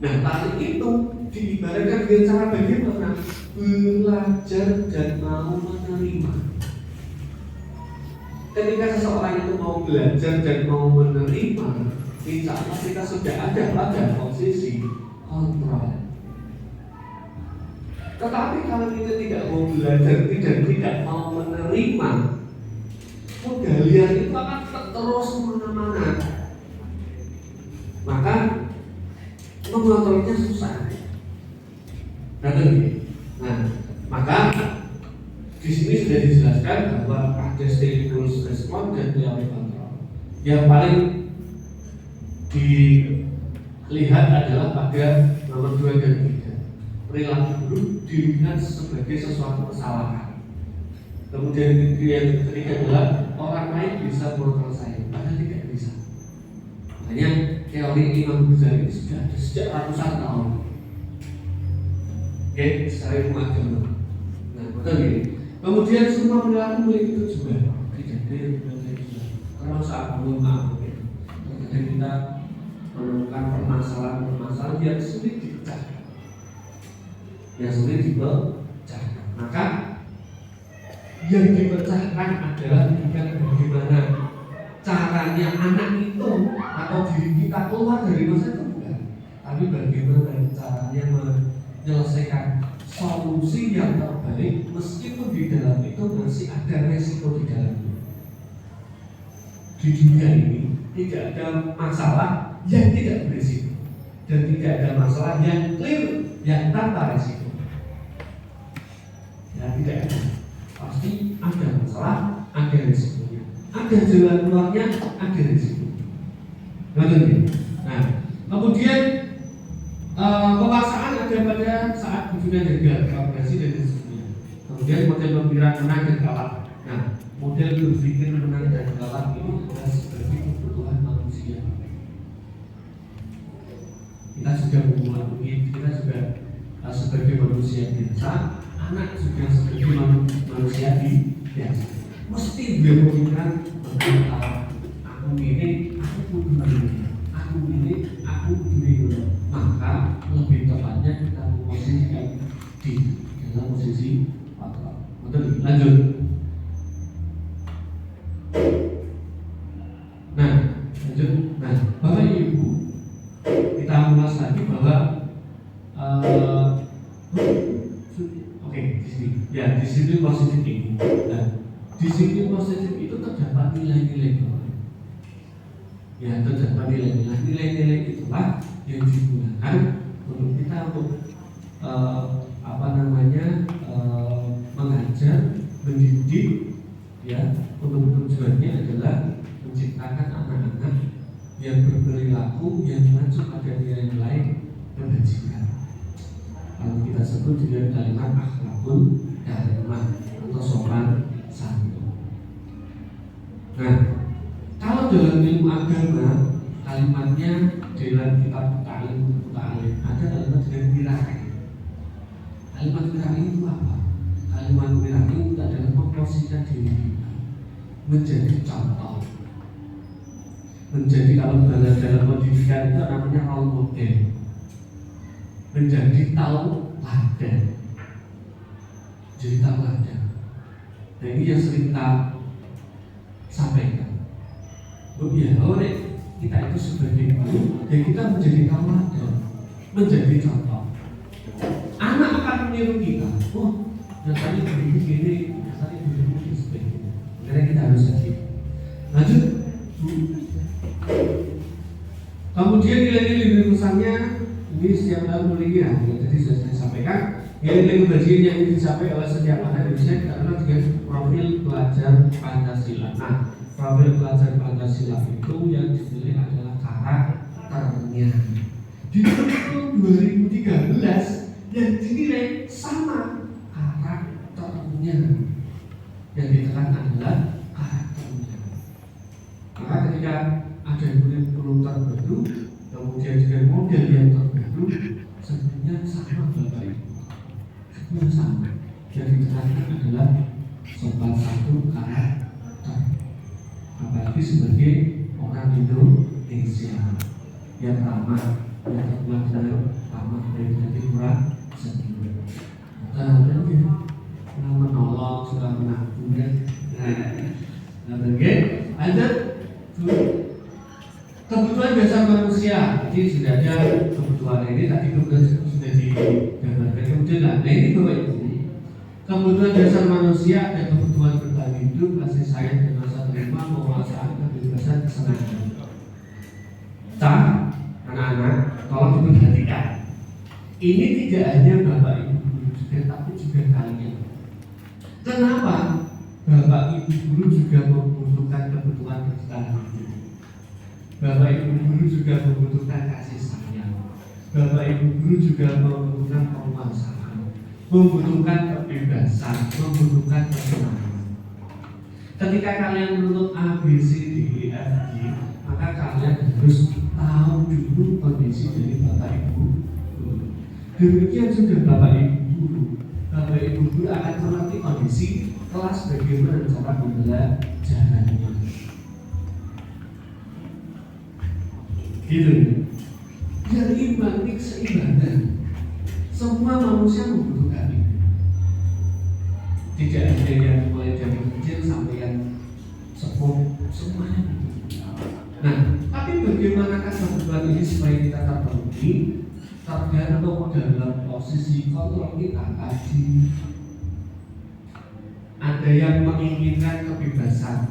Nah, tali itu diibaratkan dengan cara bagaimana? Belajar dan mau menerima. Ketika seseorang itu mau belajar dan mau menerima, insya Allah kita sudah ada pada posisi kontrol. Tetapi kalau kita tidak mau belajar dan tidak mau menerima, penggalian itu akan terus kemana-mana. Maka mengontrolnya susah. Nah, maka di sini sudah dijelaskan bahwa ada stimulus respon dan teori kontrol. Yang paling dilihat adalah pada nomor 2 dan 3. Perilaku buruk dilihat sebagai sesuatu kesalahan. Kemudian yang ketiga adalah orang lain bisa mengontrol saya, padahal tidak bisa. Makanya teori Imam Ghazali ini sudah ada sejak ratusan tahun. Oke, secara ilmu agama. Nah, betul ini. Kemudian semua perilaku memiliki tujuan. Tidak ada yang berbeda tujuan. Termasuk belum aku. Kadang kita menemukan permasalahan yang sulit dipecahkan. Maka yang dipecahkan adalah bukan bagaimana caranya anak itu atau diri kita keluar dari masa itu, bukan. Tapi bagaimana caranya menyelesaikan solusi yang terbaik meskipun di dalam itu masih ada resiko di dalamnya. Di dunia ini tidak ada masalah yang tidak berisiko dan tidak ada masalah yang clear yang tanpa resiko. Ya, tidak ada. Pasti ada masalah, ada resikonya. Ada jalan keluarnya, ada resikonya. Nah, kemudian pemaksaan ada pada saat hubungan gagal, kolaborasi dan sebagainya. Kemudian model pemikiran menang dan kalah. Nah, model berpikir menang dan kalah ini adalah sebagai kebutuhan manusia. Kita sudah memulai, kita sudah sebagai manusia biasa, anak juga sebagai manusia biasa. Mesti dia pemikiran tentang aku ini, aku begini, aku ini, aku begini. Maka lebih tepatnya kita memposisikan di dalam posisi kontrol. Betul, lanjut. Nah, Bapak Ibu, kita ulas lagi bahwa oke, di sini. Ya, disiplin positif ini. Nah, disiplin positif itu terdapat nilai-nilai. Ya, terdapat nilai-nilai. Nilai-nilai itulah yang digunakan untuk kita untuk mengajar, mendidik, ya, untuk tujuannya adalah menciptakan anak-anak yang berperilaku yang mengacu pada nilai-nilai kebajikan. Kalau kita sebut dengan kalimat akhlakul karimah atau sopan santun. Nah, kalau dalam ilmu agama kalimatnya dalam kitab ta'lim ada kalimat dengan wirai. Kalimat wirai itu apa? Kalimat wirai itu adalah memposisikan diri kita menjadi contoh, menjadi kalau dalam pendidikan itu namanya role model, menjadi tauladan, jadi tauladan. Nah ini yang sering kita sampaikan. Ya, oleh kita itu sebagai guru, ya kita menjadi tauladan, menjadi contoh. Anak akan meniru kita. Oh, nyatanya begini, nyatanya begini, sebagainya. Karena kita harus jadi. Lanjut. Kemudian nilai-nilai lulusannya ini setiap tahun memiliki ya. Jadi sudah saya sampaikan nilai-nilai kebajikan yang dicapai oleh setiap anak Indonesia karena dengan profil pelajar Pancasila. Nah, profil pelajar Pancasila itu yang dinilai adalah karakternya. Di tahun 2013 yang dinilai sama karakternya. Yang ditekan adalah karakternya. Maka ketika ada kurikulum terbaru, kemudian dengan model yang terbaru, sebenarnya sama Bapak Ibu. Sebenarnya sama. Yang ditekankan adalah sopan santun karakter. Apalagi sebagai orang Indonesia yang ramah, yang terbuat dengan ramah dari hati murah sendiri. Menolong, suka menabung ya. Nah, bagian ada kebutuhan dasar manusia. Jadi sudah ada kebutuhan ini tadi sudah digambarkan. Kemudian nah ini Bapak Ibu, kebutuhan dasar manusia ada kebutuhan bertahan hidup, kasih sayang dan rasa terima, penguasaan, kebebasan, kesenangan. Anak-anak, tolong diperhatikan. Ini tidak hanya Bapak Ibu guru juga, tapi juga kalian. Kenapa? Bapak Ibu guru juga membutuhkan kebutuhan bertahan hidup. Bapak Ibu guru juga membutuhkan kasih sayang. Bapak Ibu guru juga membutuhkan penguasaan, membutuhkan kebebasan, membutuhkan kesenangan. Ketika kalian menuntut A, B, C, D, E, F, G, maka kalian harus tahu dulu kondisi dari Bapak Ibu guru. Demikian sudah Bapak Ibu guru. Bapak Ibu guru akan mengerti kondisi kelas bagaimana cara pembelajarannya. Gitu. Biar imbang, keseimbangan. Semua manusia membutuhkan itu. Tidak ada yang mulai dari kecil sampai yang sepuh, semuanya membutuhkan. Nah, tapi bagaimana kebutuhan ini supaya kita terpenuhi? Tergantung dalam posisi kontrol kita tadi. Ada yang menginginkan kebebasan,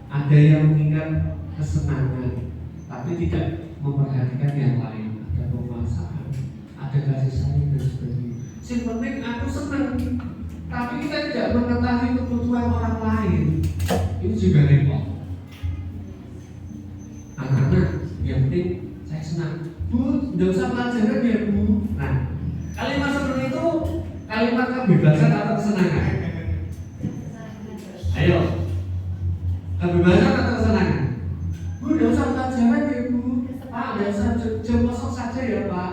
ada yang menginginkan kesenangan, tapi tidak memperhatikan yang lain. Ada penguasaan, ada kasih sayang dan sebagainya. Yang penting aku senang, tapi kita tidak mengetahui kebutuhan orang lain. Ini juga repot. Anak-anak, yang penting saya senang. Bu, tidak usah pelajaran ya Bu. Nah, kalimat seperti itu kalimat kebebasan atau kesenangan? Ayo, kebebasan atau kesenangan? Bu, tidak usah pelajaran ya Bu. Pak, tidak usah jam kosong saja ya Pak.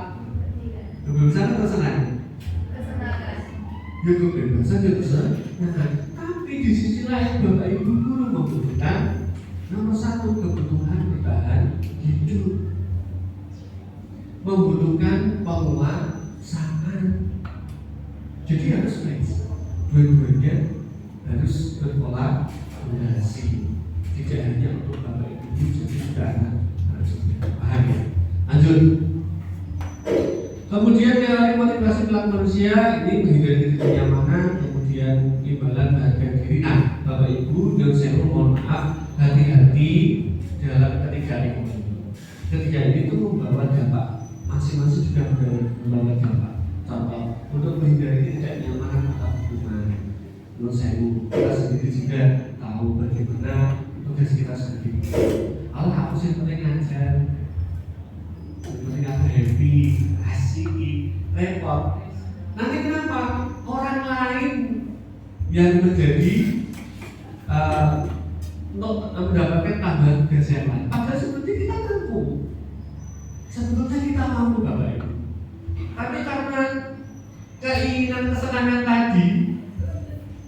Kebebasan atau kesenangan? Kesenangan. Ya kebebasan ya kesenangan. Tapi di sisi lain Bapak Ibu guru membutuhkan nomor satu kebutuhan bertahan hidup, membutuhkan penguasaan. Jadi harus baik, dua-duanya harus berkolaborasi. Tidak hanya untuk Bapak Ibu, jadi juga anak harus paham ya. Lanjut. Kemudian yang motivasi pelaku manusia ini menghindari kenyamanan, kemudian imbalan harga diri. Nah, Bapak Ibu, dan saya mohon maaf, hati-hati dalam ketiga ini. Ketiga ini itu membawa dampak, masing-masing juga membawa dampak. Contoh, untuk menghindari ketidaknyamanan atau hubungan. Menurut saya, kita sendiri juga tahu bagaimana untuk tugas kita sendiri. Kalau aku sih penting ngajar, penting aku happy, asik, repot. Nanti kenapa orang lain yang menjadi untuk mendapatkan tambahan tugas yang lain? Padahal seperti kita mampu. Sebetulnya kita mampu Bapak Ibu. Tapi karena keinginan kesenangan tadi,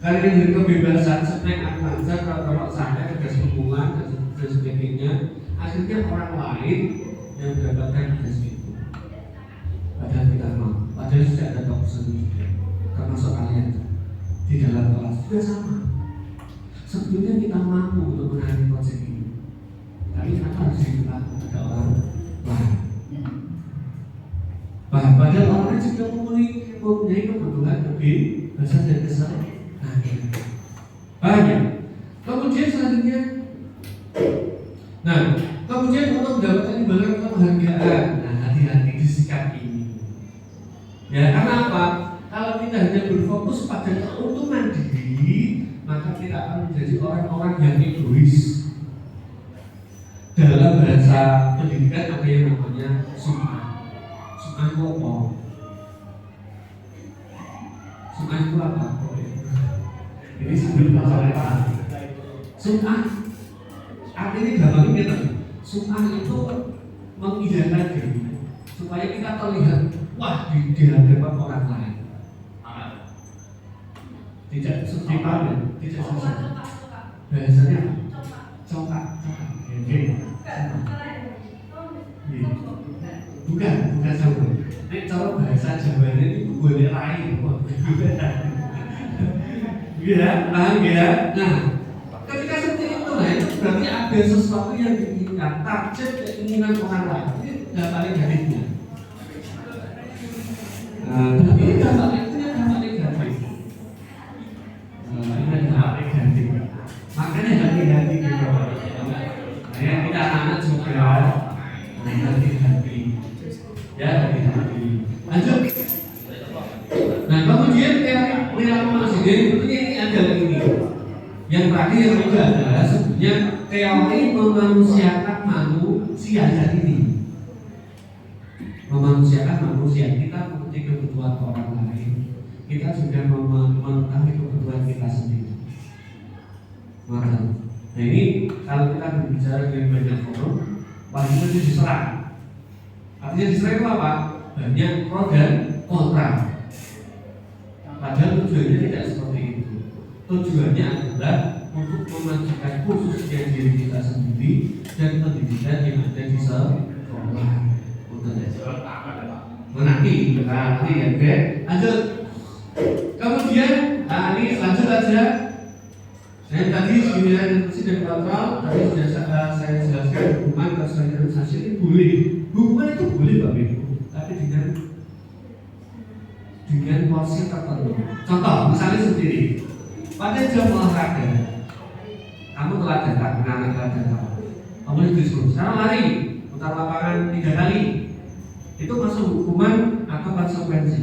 karena dari kebebasan senang aku aja kalau saya tugas hubungan dan sebagainya, akhirnya orang lain yang mendapatkan tugas itu. Padahal kita mampu. Padahal sudah ada dosen juga, termasuk kalian di dalam kelas juga sama. Sebetulnya kita mampu untuk menangani proyek ini, tapi kenapa harus dilakukan pada orang lain? Padahal orang juga mempunyai kebutuhan kebebasan dan kesenangan. Banyak. Kemudian selanjutnya, kemudian untuk mendapatkan imbalan penghargaan, hati-hati di sikap ini. Ya, karena apa? Kalau kita hanya berfokus pada keuntungan diri, maka kita akan menjadi orang-orang yang egois. Dalam bahasa pendidikan ada yang namanya sum'ah. Sum'ah itu apa? Sum'ah itu apa? Ini sebelum bahasa sum'ah artinya gampang kita. Sum'ah itu mengidamkan diri supaya kita terlihat wah di hadapan orang lain. Tidak seperti apa? Tidak seperti bahasanya congkak. Bukan sama. Ini cara bahasa Jawa ini boleh lain. Ya, paham ya? Nah, ketika seperti itu, itu berarti ada sesuatu yang diinginkan, target keinginan orang lain. Ini dampak negatifnya. Tapi ini dampak negatif. Makanya hati-hati gitu. Ya, kita anak juga hati-hati. Ya, hati-hati. Lanjut. Nah, kemudian teori perilaku manusia sebetulnya ini adalah ini. Yang terakhir yang juga adalah sebenarnya teori memanusiakan manusia ini. Memanusiakan manusia, kita mempunyai kebutuhan orang lain. Kita juga mengetahui kebutuhan kita sendiri. Nah ini kalau kita berbicara dengan banyak forum, wajib itu diserang. Artinya diserang itu apa? Banyak pro dan kontra. Padahal tujuannya tidak seperti itu. Tujuannya adalah untuk memajukan khususnya diri kita sendiri dan pendidikan yang ada di sekolah. Menanti ya, oke. Lanjut. Kemudian, ini lanjut aja. Saya tadi sekiranya dan kontrol, tadi sudah saya jelaskan hukuman personalisasi ini boleh. Hukuman itu boleh Bapak Ibu, tapi dengan porsi tertentu. Contoh, misalnya seperti ini. Pada jam olahraga, kamu telah datang, anak telah datang. Kamu diskusi, sekarang lari, putar lapangan 3 kali. Itu masuk hukuman atau konsekuensi.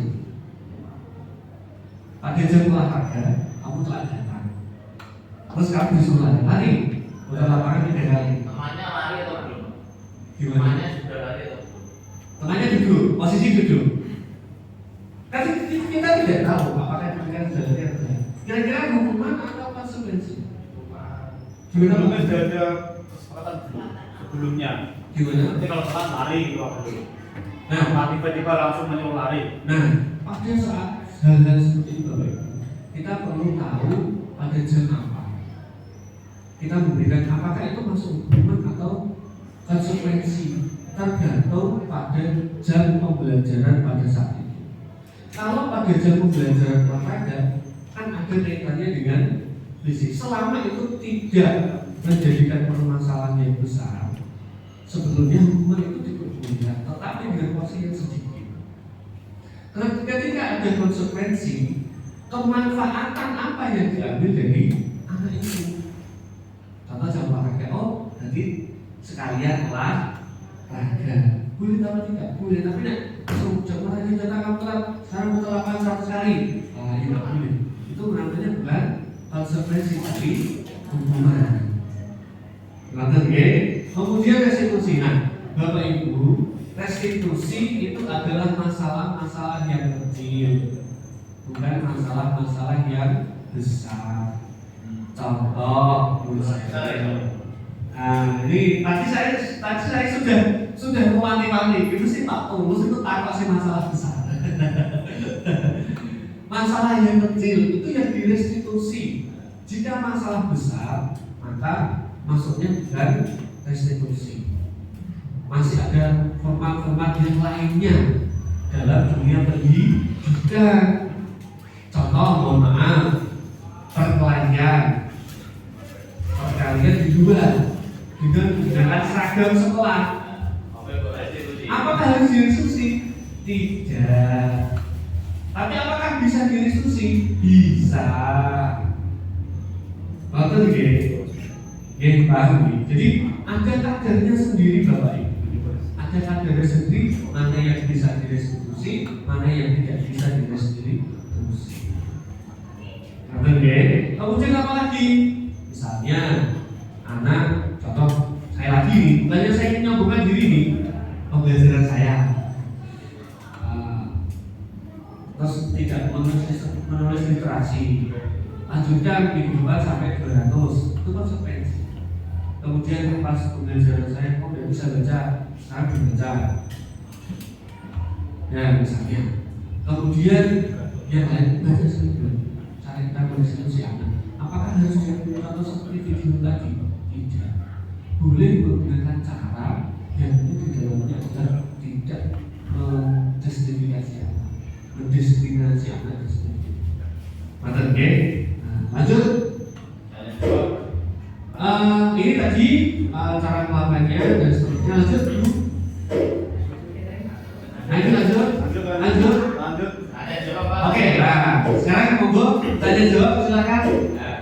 Pada jam olahraga, kamu telah datang. Terus kamu disuruh lari, putar lapangan 3 kali. Temannya lari atau belum? Gimana? Temannya sudah lari atau belum? Temannya duduk, posisi duduk. Tapi kita tidak tahu apakah mereka sudah lari atau tidak. Kira-kira hukuman atau konsekuensi? Kita mungkin sudah ada kesepakatan sebelumnya. Gimana? Nanti kalau telat lari itu apa dulu? Nah, tiba-tiba langsung menyuruh lari. Nah, pada saat hal-hal seperti itu, kita perlu tahu pada jam apa. Kita memberikan apakah itu masuk hukuman atau konsekuensi, tergantung pada jam pembelajaran pada saat itu. Kalau pada jam pembelajaran olahraga, kan ada kaitannya dengan fisik. Selama itu tidak menjadikan permasalahan yang besar, sebetulnya hukuman itu diperbolehkan, tetapi dengan porsi yang sedikit. Ketika ada konsekuensi, kemanfaatan apa yang diambil dari anak itu? Contoh jam olahraga, nanti sekalian olahraga. Boleh atau tidak? Boleh, tapi jam olahraga datang kamu telat, sekarang mau lapangan 100 kali. Ya tidak boleh. Itu namanya bukan konsekuensi dari hukuman. Ngoten nggih. Kemudian restitusi. Nah, Bapak Ibu, restitusi itu adalah masalah-masalah yang kecil, bukan masalah-masalah yang besar. Contoh, nah, ini tadi saya sudah mewanti-wanti. Itu sih Pak Tulus itu takut sih masalah besar. Masalah yang kecil itu yang direstitusi. Jika masalah besar, maka masuknya bukan restitusi. Masih ada format-format yang lainnya dalam dunia pendidikan. Contoh, mohon maaf, perkelahian di luar dengan menggunakan seragam sekolah. Apakah harus direstitusi? Tidak. Tapi apakah bisa direstitusi? Bisa. Betul nggih? Nggih, paham. Jadi ada kadarnya sendiri Bapak Ibu. Ada kadarnya sendiri mana yang bisa direstitusi, mana yang tidak bisa direstitusi. Betul nggih? Kemudian apa lagi? Misalnya anak, contoh saya lagi nih, bukannya saya ingin nyambungkan diri nih, pembelajaran saya. Terus tidak menulis literasi, lanjutkan kehidupan sampai 200, itu konsekuensi. Kemudian pas pembelajaran saya kok tidak bisa baca, sekarang dibaca. Ya misalnya. Kemudian yang lain baca sendiri. Cara kita merestitusi anak. Apakah harus dilakukan atau seperti video tadi? Tidak. Boleh menggunakan cara yang itu di dalamnya adalah tidak menjustifikasi anak, mendiskriminasi anak itu sendiri. Betul, oke? Nah, lanjut. Ini tadi cara melakukannya dan seterusnya. Lanjut dulu. Lanjut. Oke, nah sekarang monggo tanya jawab silakan.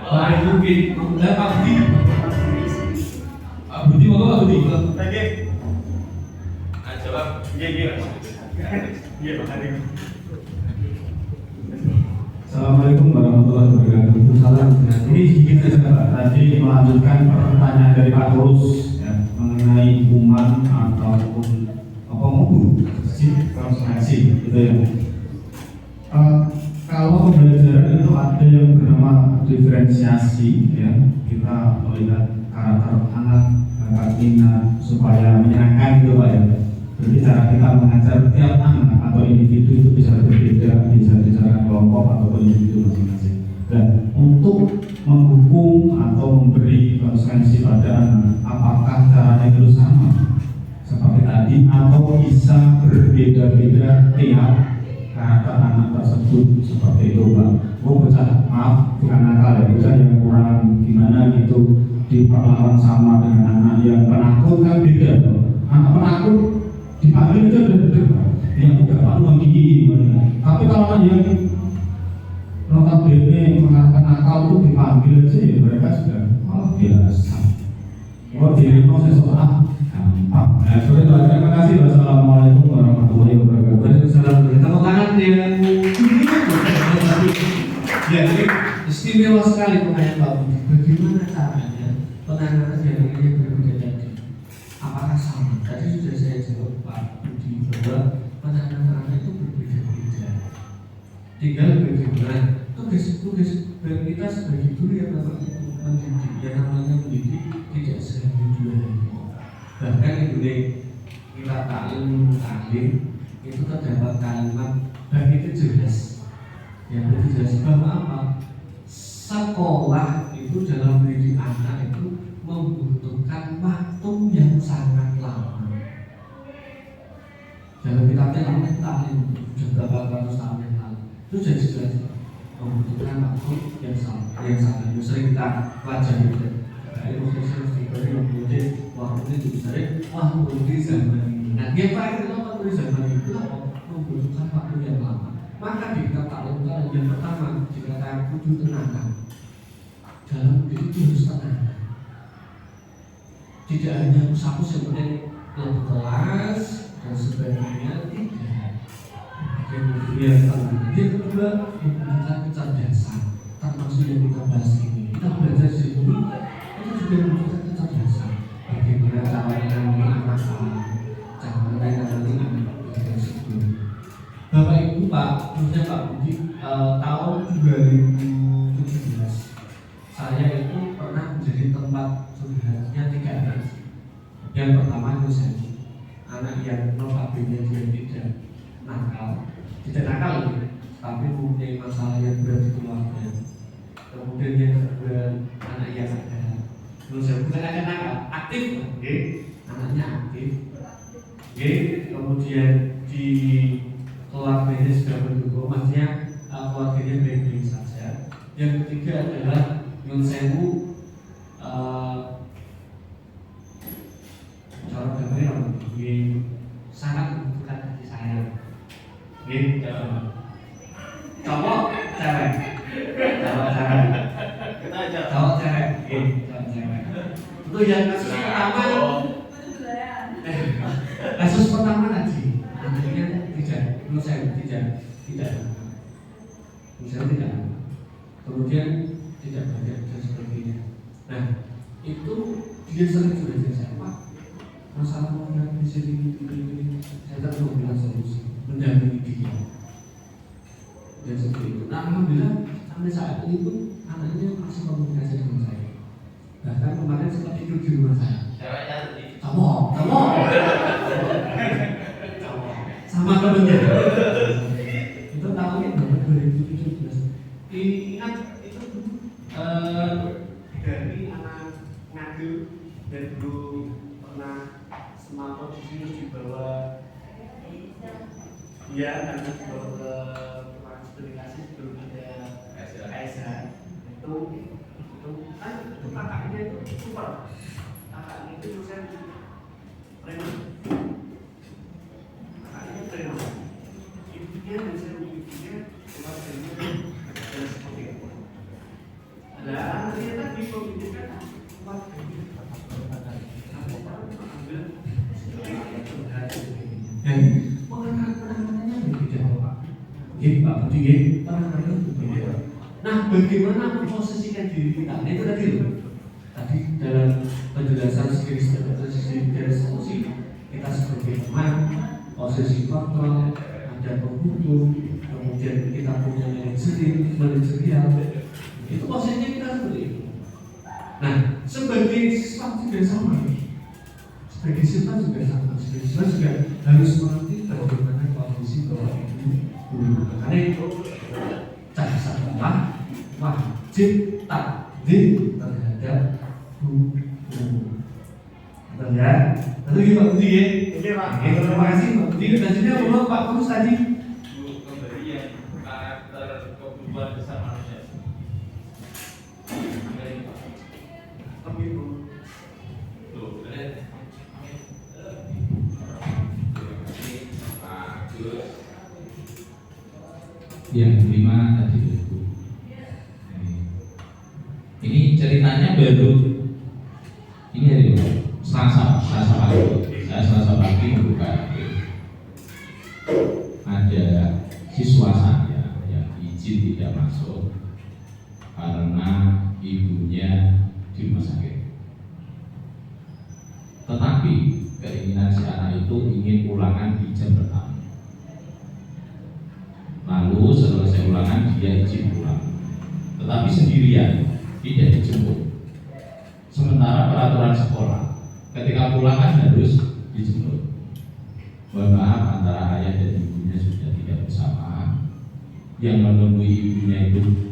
Pak Budi, Pak Budi, monggo Pak Budi. Jawab. Assalamualaikum warahmatullahi wabarakatuh. Salam. Ini sedikit saja Pak. Tadi melanjutkan pertanyaan dari Pak Tulus ya, mengenai hukuman ataupun konsekuensi gitu ya. Kalau pembelajaran itu ada yang bernama diferensiasi ya, kita melihat karakter anak, bakat minat supaya menyenangkan gitu Pak ya. Jadi cara kita mengajar tiap anak atau individu itu bisa berbeda, bisa secara kelompok ataupun individu masing-masing. Dan untuk menghukum atau memberi konsekuensi pada anak, apakah caranya itu sama seperti tadi atau bisa berbeda-beda tiap karakter anak tersebut seperti itu Pak? Bocah, maaf bukan nakal ya, bocah yang kurang gimana gitu diperlawan sama dengan anak yang penakut kan beda Pak. Anak penakut dipanggil itu udah gede Pak, yang udah Pak Luang gigi. Tapi kalau anak yang notabene mengarahkan nakal itu dipanggil aja ya mereka sudah biasa. Oh diagnosis gampang. Nah, terima kasih. Wassalamualaikum warahmatullahi wabarakatuh. Waalaikumsalam. Tepuk tangan yang ya, ini istimewa sekali pertanyaan Pak Budi. Bagaimana caranya penanganan yang ini berbeda tadi? Apakah sama? Tadi sudah saya jawab Pak Budi bahwa penanganan anak itu berbeda-beda. Tinggal bagaimana tugas kita sebagai guru yang namanya mendidik, yang namanya mendidik tidak sehari dua hari. Bahkan itu kita taklim itu terdapat kalimat dan itu jelas. Yang itu jelas bahwa apa? Sekolah itu dalam mendidik anak itu membutuhkan waktu yang sangat lama. Dalam kitabnya namanya taklim sudah berapa ratus tahun yang lalu itu sudah jelas membutuhkan waktu yang sangat sering kita pelajari. Dari kemudian waktu itu besarnya waktu di zaman ini. Nah, yang terakhir waktu di zaman itu membutuhkan waktu yang lama. Maka di kitab taklim yang pertama dikatakan kudu tenang. Dalam diri itu harus tenang. Tidak hanya hapus yang penting kelas dan sebagainya, tidak. Yang kedua membutuhkan kecerdasan, termasuk yang kita bahas ini. Kita belajar di sini itu juga membutuhkan kecerdasan. saya itu pernah menjadi tempat curhatnya 3 anak. Yang pertama itu saya, anak yang notabene dia tidak nakal, tapi mempunyai masalah yang berat di keluarga. Kemudian yang kedua, anak yang ada, bukan anak nakal, aktif, anaknya aktif. Kemudian di keluarganya sudah mendukung, maksudnya keluarganya baik-baik saja. Yang ketiga adalah Nyun Sewu, cara gambarnya sangat membutuhkan kasih sayang. Cowok cewek, cowok cewek. Itu yang kasus pertama. Kasus pertama tadi, anaknya tidak, menurut saya tidak. Kemudian tidak banyak dan sebagainya. Nah, itu dia sering curhat saya, Pak. Masalah yang di sini, saya tak mau bilang solusi, mendampingi dia. Dan seperti itu. Nah, alhamdulillah sampai saat ini pun anaknya masih komunikasi dengan saya. Bahkan kemarin sempat tidur di rumah saya. Kamu, sama temennya. Itu tahunnya berapa? 2017. Ingat itu dari anak ngadu dan dulu pernah semalam di sini dibawa dia karena dibawa ke ruang sterilisasi sebelum ada ASH itu kan itu kakaknya itu super, kakaknya itu dosen preman, kakaknya preman, ibunya dosen, ibunya keluarganya dan seperti itu. Nah, ternyata di pendidikan keluarganya dan penanganannya berbeda, Pak. Pak Budi, penanganannya berbeda. Nah, bagaimana memposisikan diri kita? Nah, itu tadi dalam penjelasan segi dari solusi kita sebagai teman, posisi kontrol, ada penghubung, kemudian kita punya manajerial, itu posisinya kita seperti itu. Nah, sebagai siswa juga sama. Sebagai siswa juga harus mengerti bagaimana kondisi bahwa itu guru. Karena itu cara sekolah wajib takdim terhadap guru. Betul ya? Lalu gimana Pak Budi ya? Oke Pak. Terima kasih Pak Budi. Selanjutnya mohon Pak Kus tadi. Kembali yang karakter kebutuhan besar manusia. Yang kelima tadi itu. Ini ceritanya baru ini hari Selasa pagi. Saya Selasa pagi membuka ada siswa saya yang izin tidak masuk karena ibunya di rumah sakit. Tetapi keinginan si anak itu ingin ulangan di jam pertama. Lalu selesai ulangan dia izin pulang, tetapi sendirian, tidak dijemput. Sementara peraturan sekolah ketika pulang kan harus dijemput. Mohon maaf, antara ayah dan ibunya sudah tidak bersama. Yang menunggu ibunya itu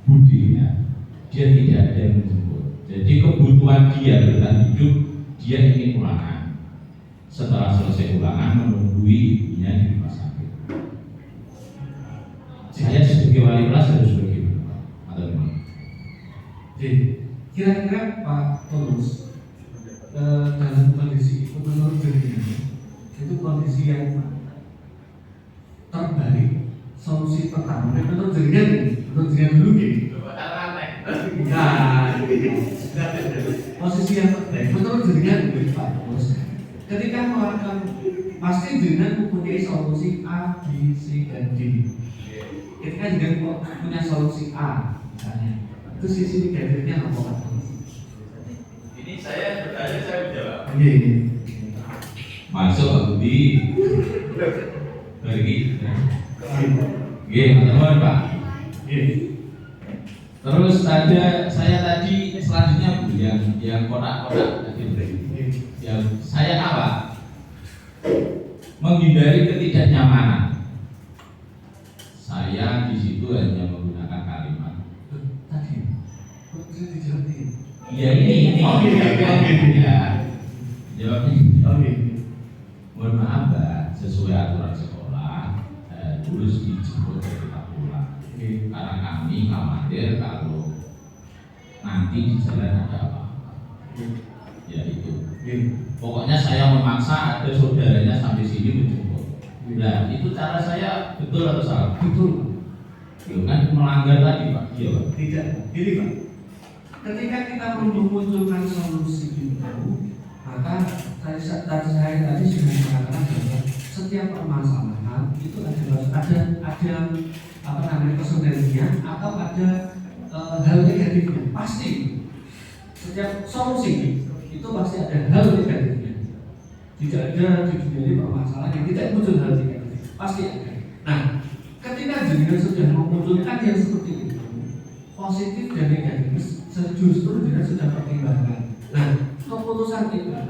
budinya, dia tidak ada yang menjemput. Jadi kebutuhan dia bertahan hidup, dia ingin ulangan. Setelah selesai ulangan menunggu ibunya di rumah sakit. Saya sebagai wali kelas harus bagaimana? Jadi kira-kira Pak Tulus dalam kondisi itu menurut dirinya itu kondisi yang terbaik, solusi pertama menurut dirinya dulu gini. Nah, posisi yang terbaik menurut dirinya dulu Pak Tulus. Ketika melakukan pasti dirinya mempunyai solusi A, B, C, dan D. Ketika juga punya solusi A misalnya, itu sisi negatifnya apa Pak? Ini saya bertanya, saya menjawab. Iya. Masuk Pak Budi. Pergi. Oke, teman-teman Pak. Terus ada saya tadi selanjutnya Bu yang kotak-kotak tadi. Yang saya apa? Menghindari ketidaknyamanan. Saya di situ hanya menggunakan kalimat Tadi, kok bisa dijawabin? ya ini Oke. ya jawabnya. Oke. Mohon maaf Mbak, sesuai aturan sekolah harus dijemput ketika pulang. Karena kami khawatir kalau nanti di jalan ada apa-apa. Ya itu. Pokoknya saya memaksa ada saudaranya sampai sini menjemput. Nah itu cara saya betul atau salah? Betul. Itu kan melanggar tadi Pak. Iya Pak. Tidak, ini Pak. Ketika kita memunculkan solusi itu, maka saya tadi sudah mengatakan bahwa setiap permasalahan itu ada apa namanya kesalahannya atau ada hal negatifnya. Pasti setiap solusi itu pasti ada hal negatifnya. Tidak ada di dunia ini permasalahan yang tidak muncul hal negatif. Pasti ada. Nah, ketika jenengan sudah memunculkan yang seperti itu, positif dan negatif, justru dia sudah pertimbangkan. Nah, keputusan itulah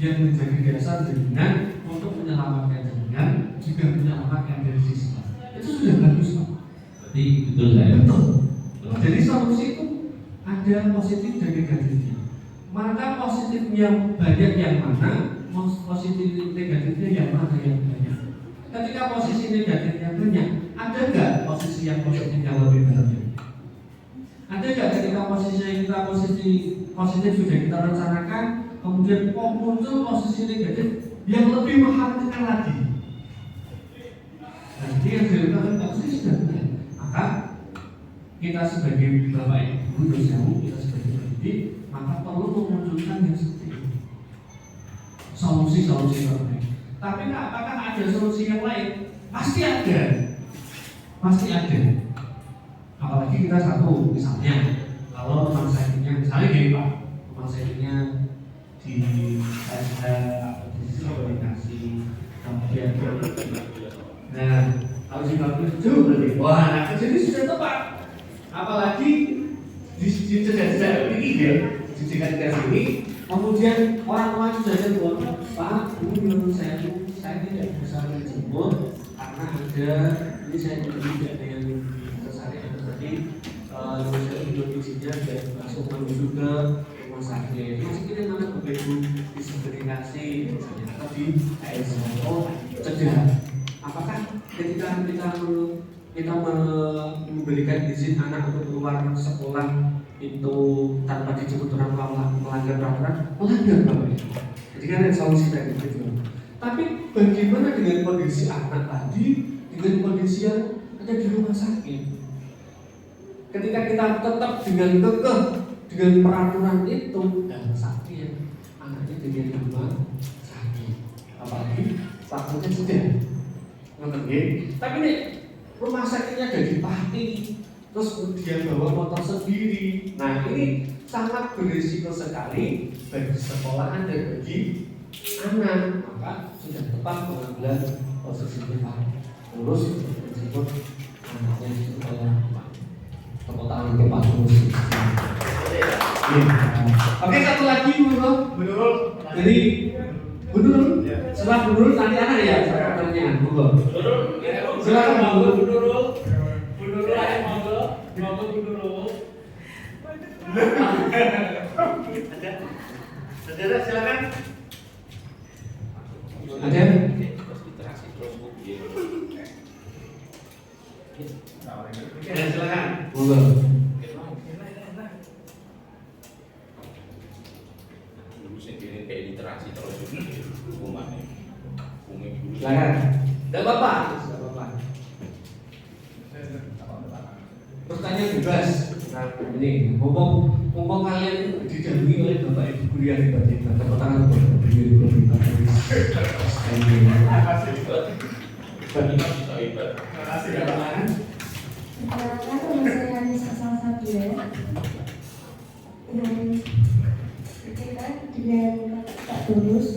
yang menjadi dasar jenengan untuk menyelamatkan jenengan juga menyelamatkan dari sisi lain. Itu sudah bagus Pak. Berarti betul saya. Betul. Jadi solusi itu ada positif dan negatifnya. Maka positifnya banyak yang mana, positif negatifnya yang mana yang banyak. Ketika posisi negatifnya banyak, ada nggak posisi yang positif yang lebih banyak? Ada nggak ketika posisi kita positif sudah kita rencanakan, kemudian muncul posisi negatif yang lebih mengkhawatirkan lagi? Nah, ini yang dilakukan posisi sudah benar. Maka kita sebagai bapak ibu dosen, kita sebagai pendidik, maka perlu memunculkan yang seperti ini. Solusi-solusi terbaik. Tapi apakah ada solusi yang lain? Pasti ada. Pasti ada. Apalagi kita satu, misalnya kalau rumah sakitnya, misalnya gini Pak, rumah sakitnya di SH atau di komunikasi, kemudian nah, kalau di itu berarti, wah, nah jadi sudah tepat. Apalagi di cedera ini ya, di cedera ini, kemudian orang tua sudah jemput, Pak, ini menurut saya tidak bisa menjemput karena ada ini saya tidak ada yang tadi saya Indonesia dan langsung menuju ke rumah sakit. Rumah sakit yang mana begitu diskomunikasi atau di ASO cedera. Apakah ketika kita memberikan izin anak untuk keluar sekolah itu tanpa dijemput orang tua melanggar peraturan? Melanggar Bapak. Jadi kan ada solusi tadi itu. Tapi bagaimana dengan kondisi anak tadi dengan kondisi yang ada di rumah sakit? Ketika kita tetap dengan kekeh dengan peraturan itu dan sakit, anaknya jadi rumah sakit. Apalagi takutnya sudah ngerti. Tapi nih rumah sakitnya ada di Pati, terus dia bawa motor sendiri. Nah ini sangat berisiko sekali bagi sekolahan dan bagi anak. Maka sudah tepat mengambil posisi Pak. Terus meskipun anaknya itu kayak tepuk tangan ke Pak Tulus. Oke, satu lagi menurut jadi menurut setelah menurut nanti anak ya saya pertanyaan menurut silakan menurut ada silakan ada ya silakan menurut silakan. Tidak apa-apa. Pertanyaan bebas. Nah, ini mumpung kalian didampingi oleh Bapak Ibu guru yang hebat-hebat. Tepuk tangan buat Bapak Ibu guru yang hebat. Terima kasih. Terima kasih. Perkenalkan nama saya Anissa Salsabila. Dengan Pak Tulus.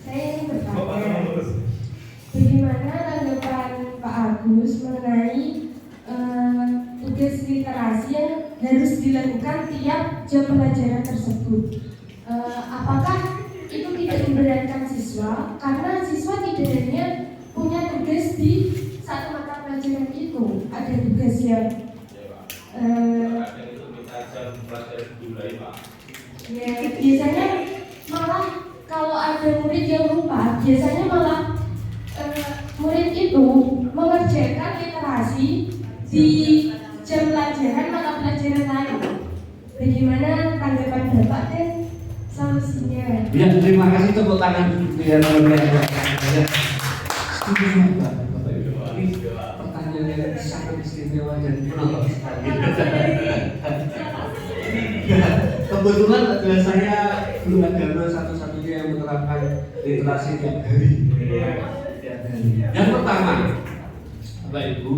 Saya ingin bertanya, bagaimana tanggapan Pak Agus tiap jam pelajaran tersebut. Apakah itu tidak memberatkan siswa? Karena siswa tidak hanya punya tugas di satu mata pelajaran itu, ada tugas yang ya, biasanya malah kalau ada murid yang lupa, biasanya malah murid itu mengerjakan literasi di jam pelajaran mata pelajaran lain. Bagaimana tanggapan Bapak dan solusinya? Ya, terima kasih, tepuk tangan biar setuju Bapak Ibu. Ini pertanyaan yang sangat istimewa dan menarik sekali. Kebetulan adalah saya belum agama satu-satunya yang menerapkan literasi tiap hari. Yang pertama, Bapak Ibu,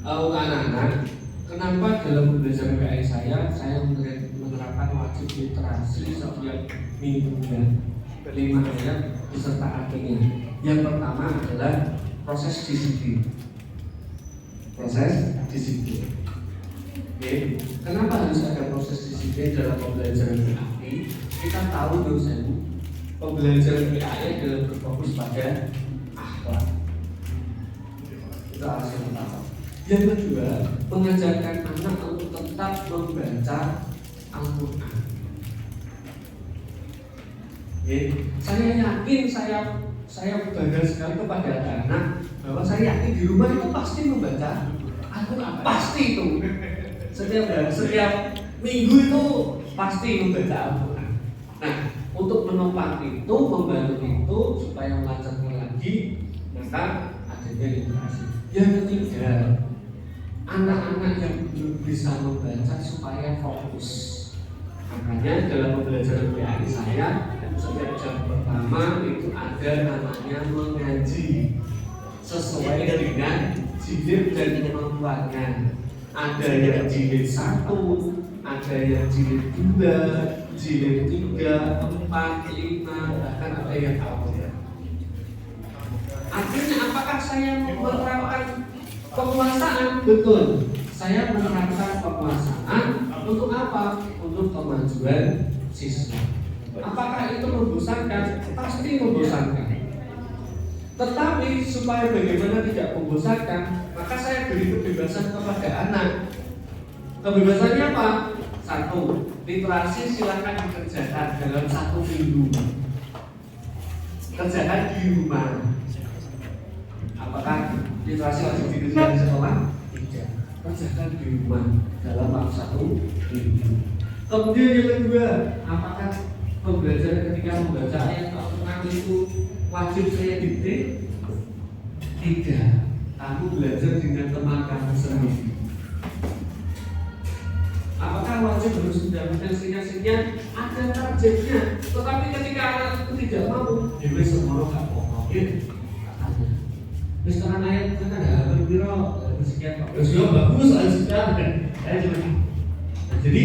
anak-anak, kenapa dalam pembelajaran PAI saya menerapkan wajib literasi setiap minggunya 5 ayat beserta artinya. Yang pertama adalah proses disiplin. Proses disiplin. Oke, kenapa harus ada proses disiplin dalam pembelajaran PAI? Kita tahu dosen pembelajaran PAI adalah berfokus pada akhlak. Itu alasan pertama. Yang kedua, mengajarkan anak untuk tetap membaca Al-Quran. Saya yakin saya bangga sekali kepada anak bahwa saya yakin di rumah itu pasti membaca Al-Quran, pasti itu. Setiap minggu itu pasti membaca Al-Quran. Nah, untuk menopang itu, membantu itu supaya melancarkan lagi, maka adanya literasi. Yang ketiga, anak-anak yang belum bisa membaca supaya fokus. Makanya dalam pembelajaran PAI saya, setiap jam pertama itu ada namanya mengaji sesuai dengan jilid dan kemampuannya. Ada yang jilid 1, ada yang jilid 2, jilid 3, 4, 5, bahkan ada yang awal. Artinya apakah saya menerapkan penguasaan? Betul, saya menerapkan penguasaan untuk apa? Untuk kemajuan siswa. Apakah itu membosankan? Pasti membosankan. Tetapi supaya bagaimana tidak membosankan, maka saya beri kebebasan kepada anak. Kebebasannya apa? 1, literasi silakan dikerjakan dalam 1 minggu. Kerjakan di rumah. Apakah literasi wajib dikerjakan di sekolah? Tidak. Kerjakan di rumah dalam waktu 1 minggu. Kemudian yang kedua, apakah pembelajaran ketika membaca ayat Al-Quran itu wajib saya dikte? Tidak. Kamu belajar dengan teman kamu sendiri. Apakah wajib harus mendapatkan sekian-sekian? Ada targetnya. Tetapi ketika anak itu tidak mau, ya wis semono gak apa-apa. Wis tenan ayat kan ada berbiro sekian Pak. Wis yo bagus sekian. Jadi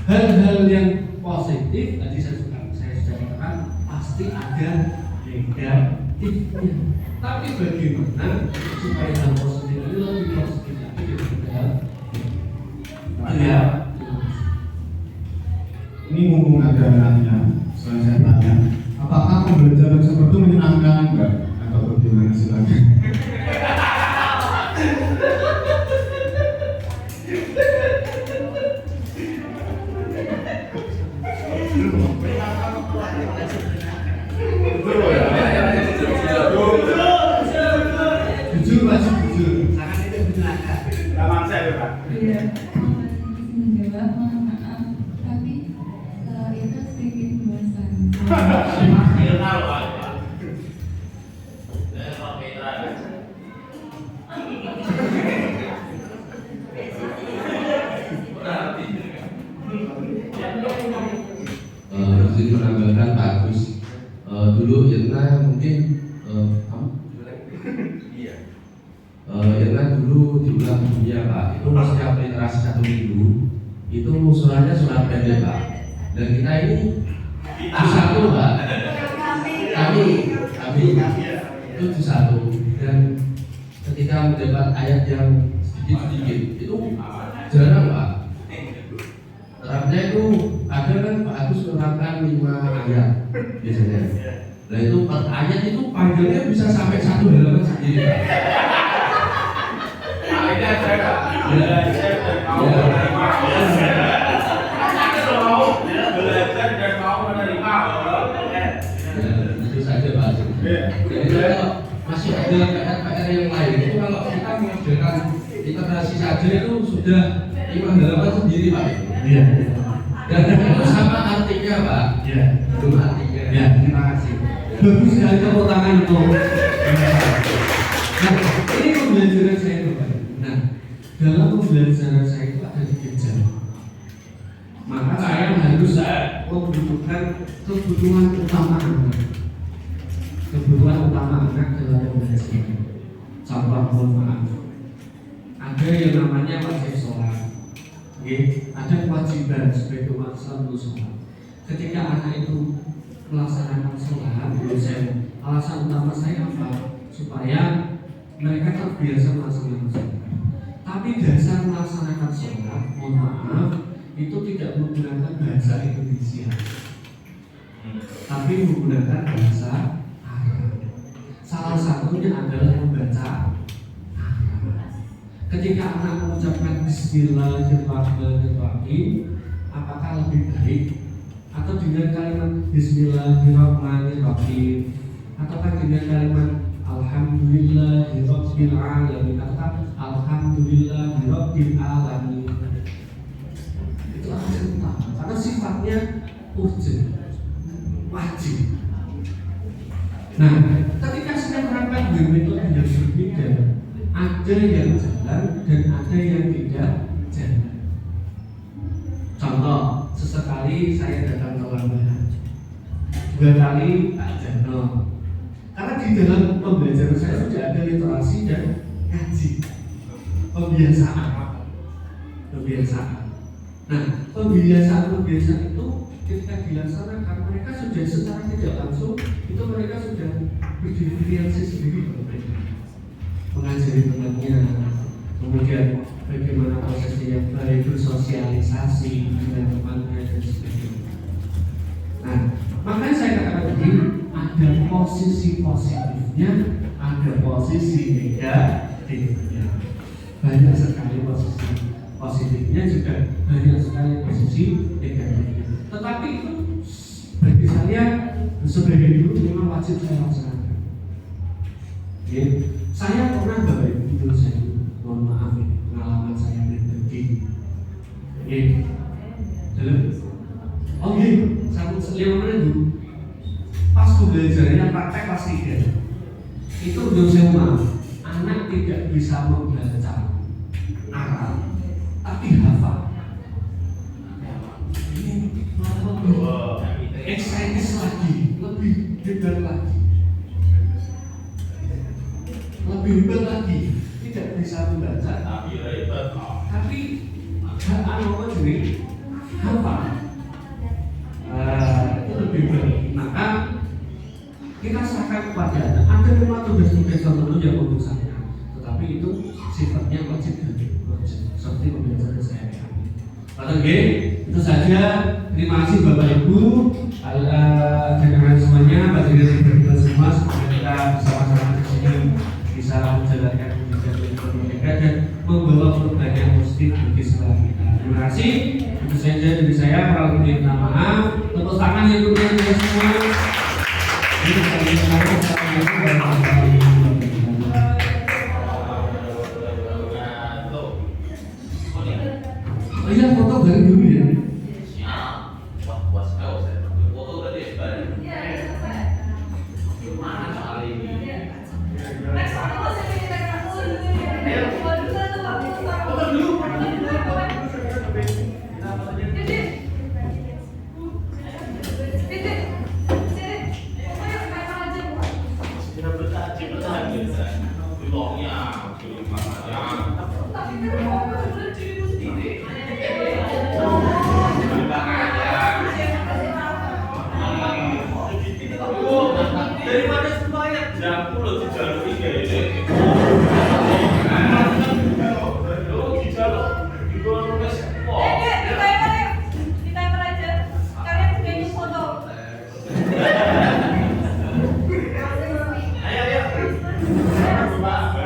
hal-hal yang positif tadi saya sudah katakan pasti ada negatifnya. Tapi bagaimana supaya hal positif itu lebih positif lagi daripada ya. Ini mumpung ada anaknya, saya tanya, apakah pembelajaran seperti itu menyenangkan enggak? Atau bagaimana silakan? Jujur masih jujur, sangat itu menyenangkan. Taman saya Pak. Iya. Menjawab, mohon maaf, tapi itu sedikit bosan. Jadi menambahkan bagus. Dulu Irna mungkin Irna dulu di ulang dunia Pak, itu setiap literasi 1 minggu itu suratnya surat pendek Pak. Dan kita ini satu Pak, kami itu satu. Dan ketika mendapat ayat yang sedikit itu jarang Pak. Arabnya itu ada kan Pak Agus menerapkan 5 ayat biasanya. Nah itu 4 ayat itu panjangnya bisa sampai 1 halaman sendiri. Akhirnya saya belajar dan mau menerima. Itu saja Pak Agus. Jadi kalau masih ada PR-PR yang lain itu kalau kita mengerjakan literasi saja itu sudah 5 halaman sendiri Pak. Iya. Dan itu sama artinya Pak. Iya. Belum artinya. Ya, terima kasih. Bagus sekali tepuk tangan untuk. Nah, ini pembelajaran saya itu Pak. Nah, dalam pembelajaran saya itu ada 3 jam. Maka saya harus membutuhkan kebutuhan utama anak. Kebutuhan utama anak dalam pembelajaran. Contoh, mohon maaf. Ada yang namanya wajib sholat. Ada kewajiban sebagai umat Islam untuk sholat. Ketika anak itu melaksanakan sholat, alasan utama saya apa? Supaya mereka terbiasa melaksanakan sholat. Tapi dasar melaksanakan sholat, mohon maaf, itu tidak menggunakan bahasa Indonesia, tapi menggunakan bahasa Arab. Salah satunya adalah membaca Arab. Ketika anak mengucapkan Bismillahirrahmanirrahim, apakah lebih baik atau dengan kalimat Bismillahirrahmanirrahim, ataukah dengan kalimat Alhamdulillahirabbil alamin, ataukah Alhamdulillahirabbil alamin? Itu alasan utama karena sifatnya urgent, wajib. Nah, ketika saya terangkan dengan metode yang berbeda, ada yang jalan dan ada yang tidak jalan. Contoh, sesekali saya datang terlambat, 2 kali tak jalan. Karena di dalam pembelajaran saya sudah ada literasi dan ngaji, pembiasaan. Nah, pembiasaan itu ketika dilaksanakan, mereka sudah secara tidak langsung itu mereka sudah berdiferensiasi sendiri, mengajari temannya, kemudian bagaimana prosesnya yang baik, bersosialisasi dengan temannya dan sebagainya. Nah, makanya saya katakan begini, ada posisi positifnya, ada posisi negatifnya. Banyak sekali posisi positifnya, juga banyak sekali posisi negatifnya. Tetapi itu bagi saya sebagai guru memang wajib saya laksanakan. Saya pernah Bapak Ibu saya, mohon maaf ini pengalaman saya pribadi. Satu mana dulu? Pas pembelajarannya praktek kelas 3 itu saya maaf, anak tidak bisa membaca Arab, tapi hafal. Ini excited lagi, lebih hebat lagi. Lebih hebat lagi, tidak bisa membaca tapi apa jadi hafal. Itu lebih baik. Maka kita serahkan kepada anak. Ada memang tugas-tugas tertentu yang memutuskannya, tetapi itu sifatnya wajib dan wajib, seperti pembelajaran saya. Oke, itu saja. Terima kasih Bapak Ibu, dengan semuanya, Pak Direktur semua, semoga kita bersama-sama di sini bisa menjalankan kebijakan mereka dan membawa perubahan yang positif bagi sekolah kita. Terima kasih. Itu saja dari saya. Para minta maaf. Tepuk tangan yang berbahagia untuk semua. Ini oh iya, foto bareng dulu ya. Pak.